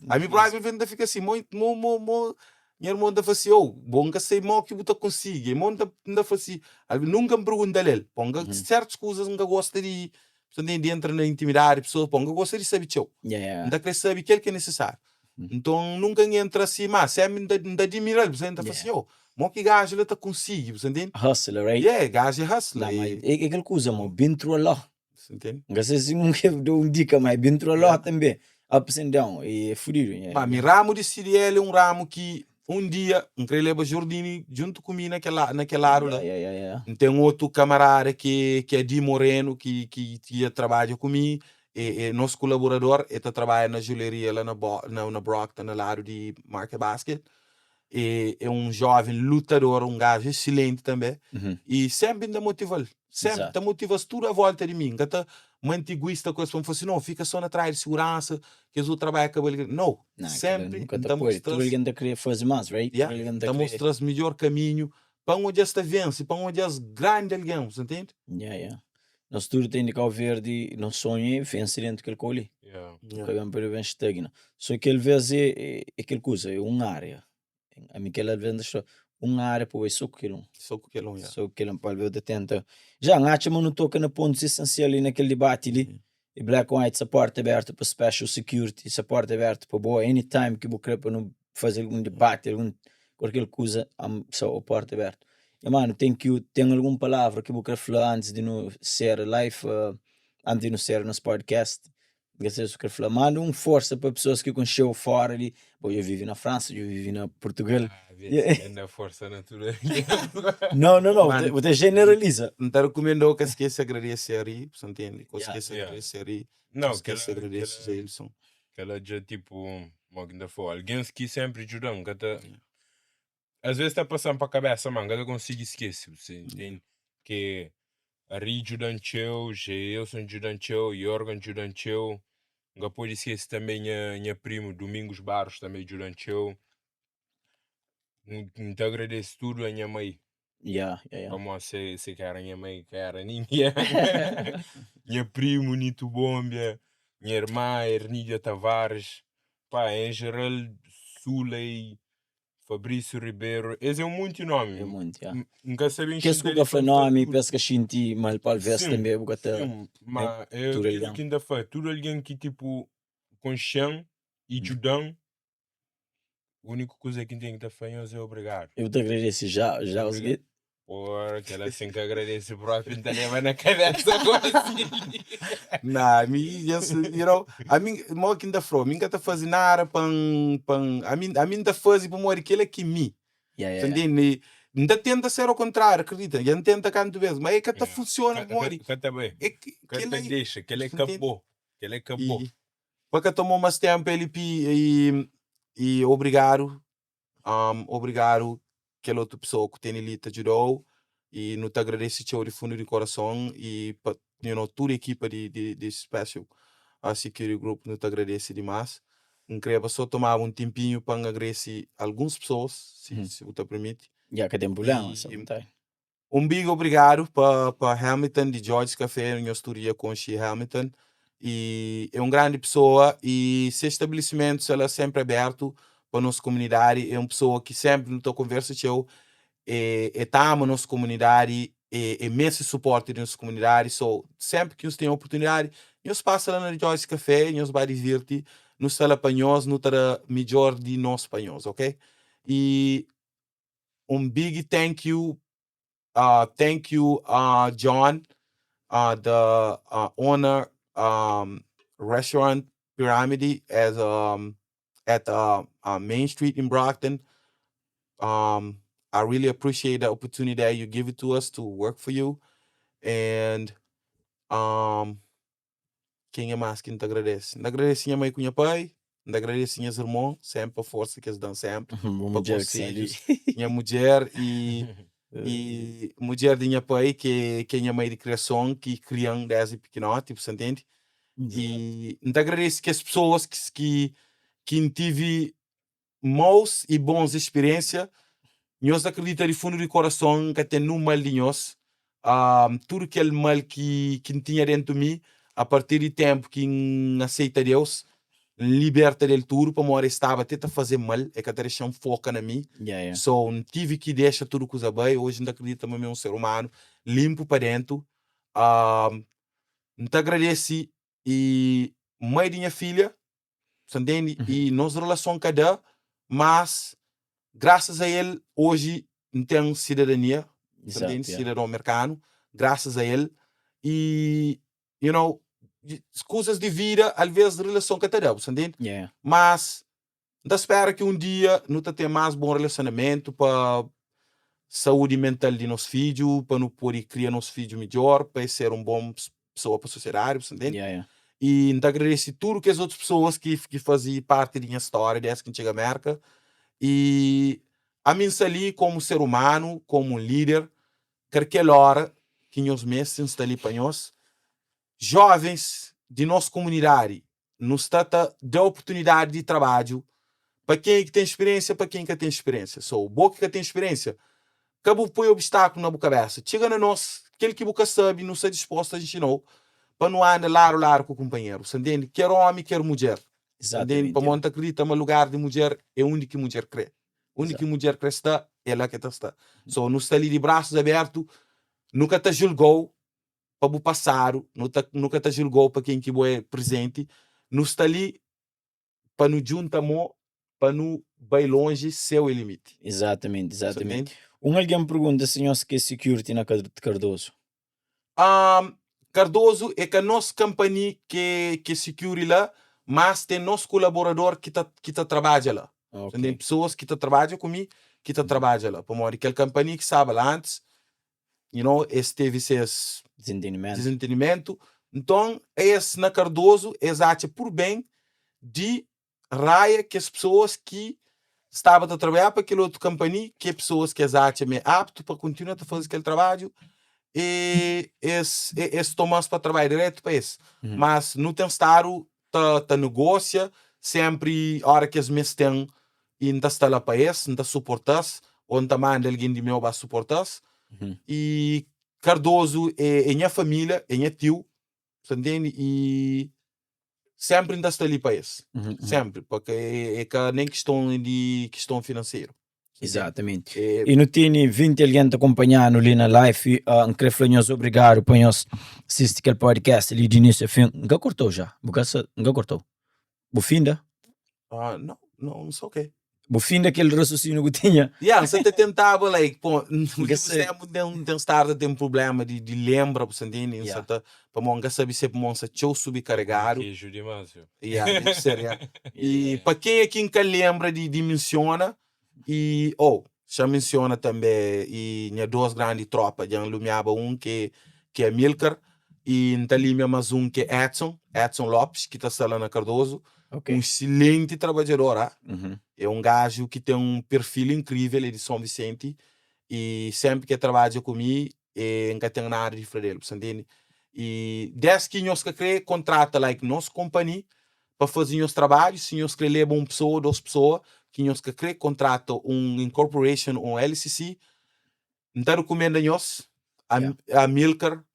A mim provavelmente fica assim, muito, minha irmã ainda fala assim, oh, bom que sei mal que você consiga. Irmã ainda fala assim, nunca me pergunta ele, ponga certas coisas que gosta de, portanto, de entrar na intimidade, pessoa, ponga gosta de saber teu. Ainda quer saber aquilo que é necessário. Então, nunca entra assim, mas sempre ainda admira ele, você ainda fala assim, oh, mal que gajo ele tá consigo, você entende? Hustler, right? Yeah, gajo é hustler. É aquela coisa, mano, been through a lot. Você entende? Não sei se não quer dar dica, mas been through a lot também. Ups and down, e é fudido. Mas meu ramo de CDL é um ramo que dia, ele leva Jordini junto comigo naquela área lá. Tem outro camarada que é Di Moreno, que trabalha comigo, é nosso colaborador, ele trabalha na joalheria lá na Brockton, na área de marca basket. É um jovem lutador, um gajo excelente também. E sempre ainda motiva ele. Sempre está motivado tudo à volta de mim. Está mantiguista com essa assim, não, fica só na trás de segurança, que eu trabalho com ele. Não, sempre está mostrando. Ele ainda queria fazer mais, right? Está mostrando o melhor caminho para onde está vence, para onde é grande alguém, você entende? Nós tudo tem de cá verde, não sonha vencer dentro daquele coli. Que é um período bem estagna. Só que ele vê é aquela coisa, é uma área. A mim que ele vende uma área para o soco que ele para ver de tenta. Já acha mas não toca na pontos essenciais ali naquele debate ali. E black and white essa porta aberta para special security, essa porta aberta para boa anytime que vou querer para não fazer algum debate, qualquer coisa, só a porta aberta. E mano, tem alguma palavra que vou querer falar antes de não ser live, antes de não ser nos podcast. Eu quero falar, mano, força para pessoas que conheceu fora ali. Bom, eu vivi na França, eu vivi na Portugal. Ainda força natural. Não, você generaliza. Não te recomendo que esqueça agradecer aí, você entende? Que esqueça agradecer aí. Não, esqueça agradecer a Wilson. Aquela já tipo, ainda foi. Alguém que sempre ajuda, às vezes está passando para a cabeça, mano, eu consigo esquecer, você entende? Que a Ri ajudancheu, Gelson ajudancheu, Jorgen ajudancheu. Não pode esquecer também minha primo Domingos Barros também ajudancheu. Muito agradeço tudo a minha mãe. Como você quer a minha mãe, quer a ninguém. Minha primo Nito Bombia, minha irmã Ernídia Tavares, pá, em geral, Sulei, Fabrício Ribeiro, esse é muito nome. É muito, Nunca sabia que escuta foi nome, penso que senti mal para ver também, mas eu que ainda foi, tudo alguém que tipo com chão e judão, a única coisa que tem que estar feio é obrigado. Eu te agradeço já os guias. Por aquela assim que agradece por a pinta leva na cabeça assim. Não, a mim, mal que ainda falou, a mim que está fazendo nada para a mim ainda faz para morrer aquele que me. Entende? Ainda tenta ser ao contrário, acredita? Já tenta canto vezes, mas é que funciona, morre. Canta bem. Canta deixa, que ele acabou. Que ele acabou. Porque tomou mais tempo ele e obrigado. Obrigado aquela outra pessoa que tem ali te ajudou e não te agradece de fundo de coração e toda a equipa de Special Security Group não te agradece demais. Incrível, só tomava um tempinho para agradecer algumas pessoas, se você permite. Já que tem problema, big obrigado para Hamilton de George Café, em estúdio com Hamilton. E é uma grande pessoa e esse estabelecimento ela é sempre aberto para a nossa comunidade. É uma pessoa que sempre não conversa com estamos na nossa comunidade imenso suporte da nossa comunidade. So, sempre que nós temos oportunidade, nós passamos lá na Rejoice Café, nós vai divertir, nós estamos apanhos, nós estamos melhor de nós apanhos, ok? E big thank you, John, the owner restaurant Pyramid as at Main Street in Brockton. I really appreciate the opportunity that you give it to us to work for you. And quem é mais que te agradece? Te agradece minha mãe e minha pai, te agradece meus irmãos, sempre a força que eles dão sempre. Minha mulher e mulher de minha pai, que é minha mãe de criação, que criam desde pequeno, tipo, você entende? E te agradeço que as pessoas que tive maus e bons experiências, nós acreditamos de fundo de coração que tem no mal de nós, tudo aquele mal que tinha dentro de mim, a partir do tempo que aceita Deus, liberta dele tudo, para morar estava até a fazer mal, é que a deixar foca na mim. So, tive que deixar tudo coisa bem, hoje não acredito também um ser humano, limpo para dentro. Te agradeço e mãe de minha filha, entende? E nossa relação cada, mas graças a ele hoje tem cidadania, entende? Cidadão americano, graças a ele. E coisas de vida, às vezes relação que te dá, entende? Mas da espera que dia não tenha mais bom relacionamento para saúde mental de nosso filho, para não poder criar nosso filho melhor, para ser bom pessoa para a sociedade, entende? E te agradeço tudo que as outras pessoas que faziam parte da minha história desde que chega à América. E a mim ali como ser humano, como líder, que aquela hora que nós mesmos estamos ali para nós, jovens de nossa comunidade, nos trata de oportunidade de trabalho para quem que tem experiência, para quem que tem experiência. So, o boca que tem experiência, acabou põe obstáculo na boca cabeça. Chega na nós, aquele que boca sabe, não está disposto a ensinar, para não andar laro com o companheiro. Você entende? Quer homem, quer mulher. Exatamente. Para montar acredita, mas lugar de mulher é onde que mulher crê. Onde que mulher crê está, é lá que está. So, não está ali de braços abertos, nunca te julgou para o passado, nunca te julgou para quem que é presente, não está ali para nos juntar, para não vai longe, seu é limite. Exatamente. Alguém me pergunta se nós que é security na Cardoso. Cardoso é que a nossa companhia que security lá, mas tem nosso colaborador que tá trabalha lá. Tem pessoas que trabalham comigo, que trabalham lá. Para aquela companhia que sabe lá antes, teve esses desentendimento. Então, esse na Cardoso, exato por bem de raia que as pessoas que estavam a trabalhar para aquela outra companhia, que pessoas que exato é apto para continuar a fazer aquele trabalho, e esse Tomás para trabalhar direto para esse. Mas não tem estado, tá negocia, sempre, a hora que as mesmas têm, e não está lá para esse, não está suportar-se, ou não manda alguém de meu para suportar-se. E Cardoso é minha família, é minha tio, entende? E sempre ainda está ali para esse. Sempre, porque é que nem questão financeira. Exatamente. E não tem 20 alguém te acompanhando ali na live, queria falar nós obrigado por nós assistir aquele podcast ali de início a fim. Nunca cortou já? Nunca cortou? Bufinda? Não sei o quê. Bufinda aquele raciocínio que tinha. Você tentava, tem um problema de lembra, você entende? Para não saber se é subcarregado. E para quem é que lembra de menciona, e já menciona também e tinha duas grandes tropas, já lumiava que é Milcar e ali mais que é Edson Lopes, que está lá na Cardoso, um excelente trabalhador, é gajo que tem um perfil incrível, é de São Vicente, e sempre que trabalha comigo nunca tem nada de diferente, você entende? E desde que nós queremos contrata nossa companhia para fazer nosso trabalho, se nós queremos uma pessoa, duas pessoas, que nós queremos contrata incorporation, LCC, então recomenda nós a Milcar,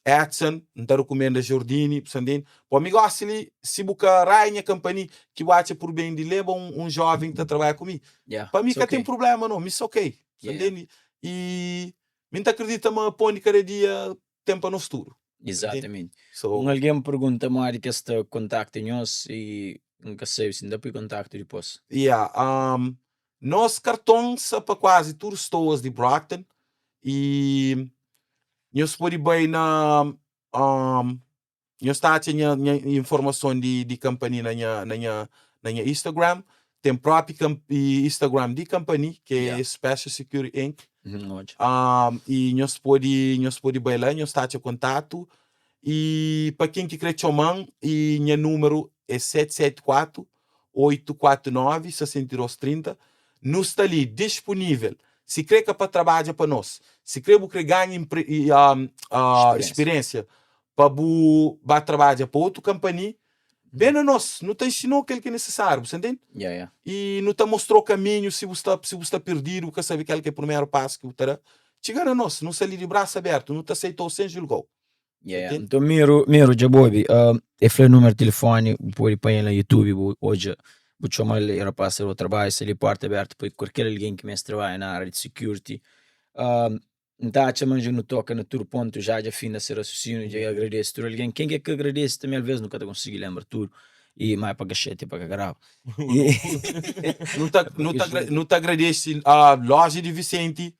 Edson, então recomenda Jordini, para mim gosto se buscar rainha companhia que bate por bem de levar jovem que trabalha comigo. Para mim que tem problema não, me ok, entende? E Minta acredita uma pôr cada dia tempo no futuro. Exatamente. So, Alguém me pergunta, Mari, que este contacto em nós e nunca sei se ainda põe contacto depois. yeah, nós cartões para quase todos os stores de Brockton e nós podemos ver na nós está a informação de companhia na Instagram, tem próprio Instagram de companhia que é Special Security Inc. E nós podemos ver lá, nós está a contato e para quem que quer chamar, e meu número é 774-849-6230. Nós está ali disponível. Se quer que para trabalhar para nós, se quer que ganhe experiência para trabalhar para outra companhia, bem a nós, não te ensinou aquilo que é necessário, você entende? E não te mostrou o caminho, se você está perdido, que sabe aquele que é o primeiro passo que você chegar a nós, não sair de braço aberto, não te aceitou sem julgar. Então, miro Jabobi, esse é o número de telefone, pode pôr no YouTube, hoje, vou chamar ele para passar o trabalho, se ele parte aberto para qualquer alguém que mais trabalha na área de security. Então, chamando no toca no todo ponto, já fim da ser raciocínio, já agradeço tudo alguém. Quem é que agradece também, às vezes, nunca consegui lembrar tudo. E mais para cachete, para grava. Não te agradece a loja de Vicente.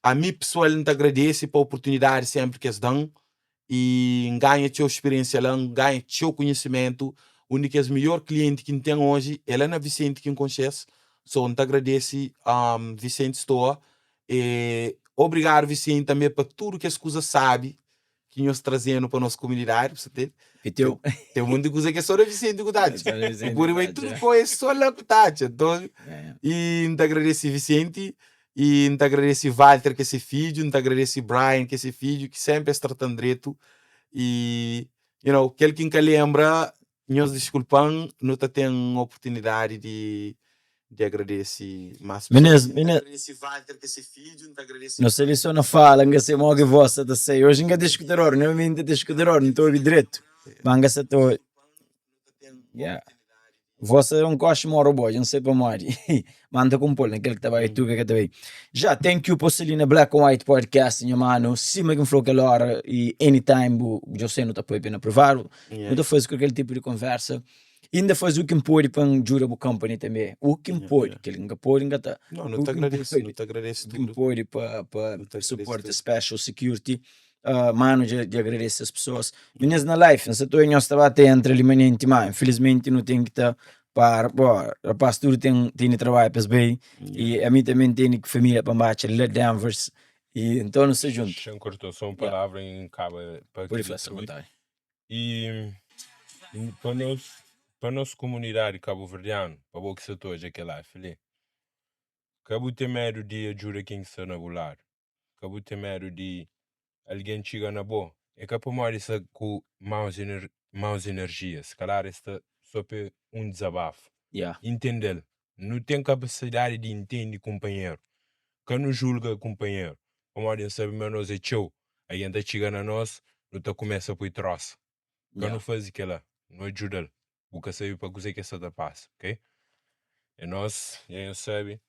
A mim, pessoal, não te agradece pela oportunidade sempre que eles dão. E ganha a tua experiência lá, ganha o teu conhecimento. O único melhor cliente que tem hoje é lá na Vicente que conhece. Só não te agradece a Vicente Store. E obrigado, Vicente, também por tudo que as coisas sabe que nós trazendo para a nossa comunidade. Você tem muita coisa que é só da Vicente Gudade. E por aí tudo foi só lá Gudade. Então, e não te agradece, Vicente. E não te agradece Walter, que é esse filho. Não te agradece Brian, que é esse filho, que sempre está tratando direito. E, aquele que nunca lembra, nós desculpam, não tem oportunidade de agradecer mais. Não sei se não fala, não sei o que você está sei. Hoje não discutiror, não me discutiror, não estou direito. Mas não estou. Você não gosta de robô, não sei para mais. Manda com polo, naquele que estava aí, tu que também. Já, thank you por ser na Black and White Podcast, minha mano. Se me falou que hora e anytime, eu sei não está para ir provar. Não faz qualquer tipo de conversa. Ainda faz o que pode para um durable company também. O que pode, que ele não pode, não está. Não te agradeço tudo. O que pode para suporte special security. Mano, de agradecer as pessoas. Meninas na live, não sei se nós estava até entre alimentos, mas infelizmente não tem que estar para, rapaz, tudo tem trabalho para bem, e a mim também tem família para baixo, Let Danvers, e então não sei junto. Sem cortou só uma palavra em caba para que e para nossa comunidade cabo-verdiano, para o que se toja aquela filha. Cabo tem medo de ajuda quem está na Lugar. Cabo tem medo de alguém chega na boa. É que para mais isso com maus energias. Calhar está só para desabafo. Entender. Não tem capacidade de entender companheiro. Que não julga companheiro. Como alguém sabe, mas nós é teu. A gente chega na nós, não tá começa por troço. Que não faz aquilo. Não ajuda. O que sabe para cozer que essa da passa, ok? E nós, a gente sabe,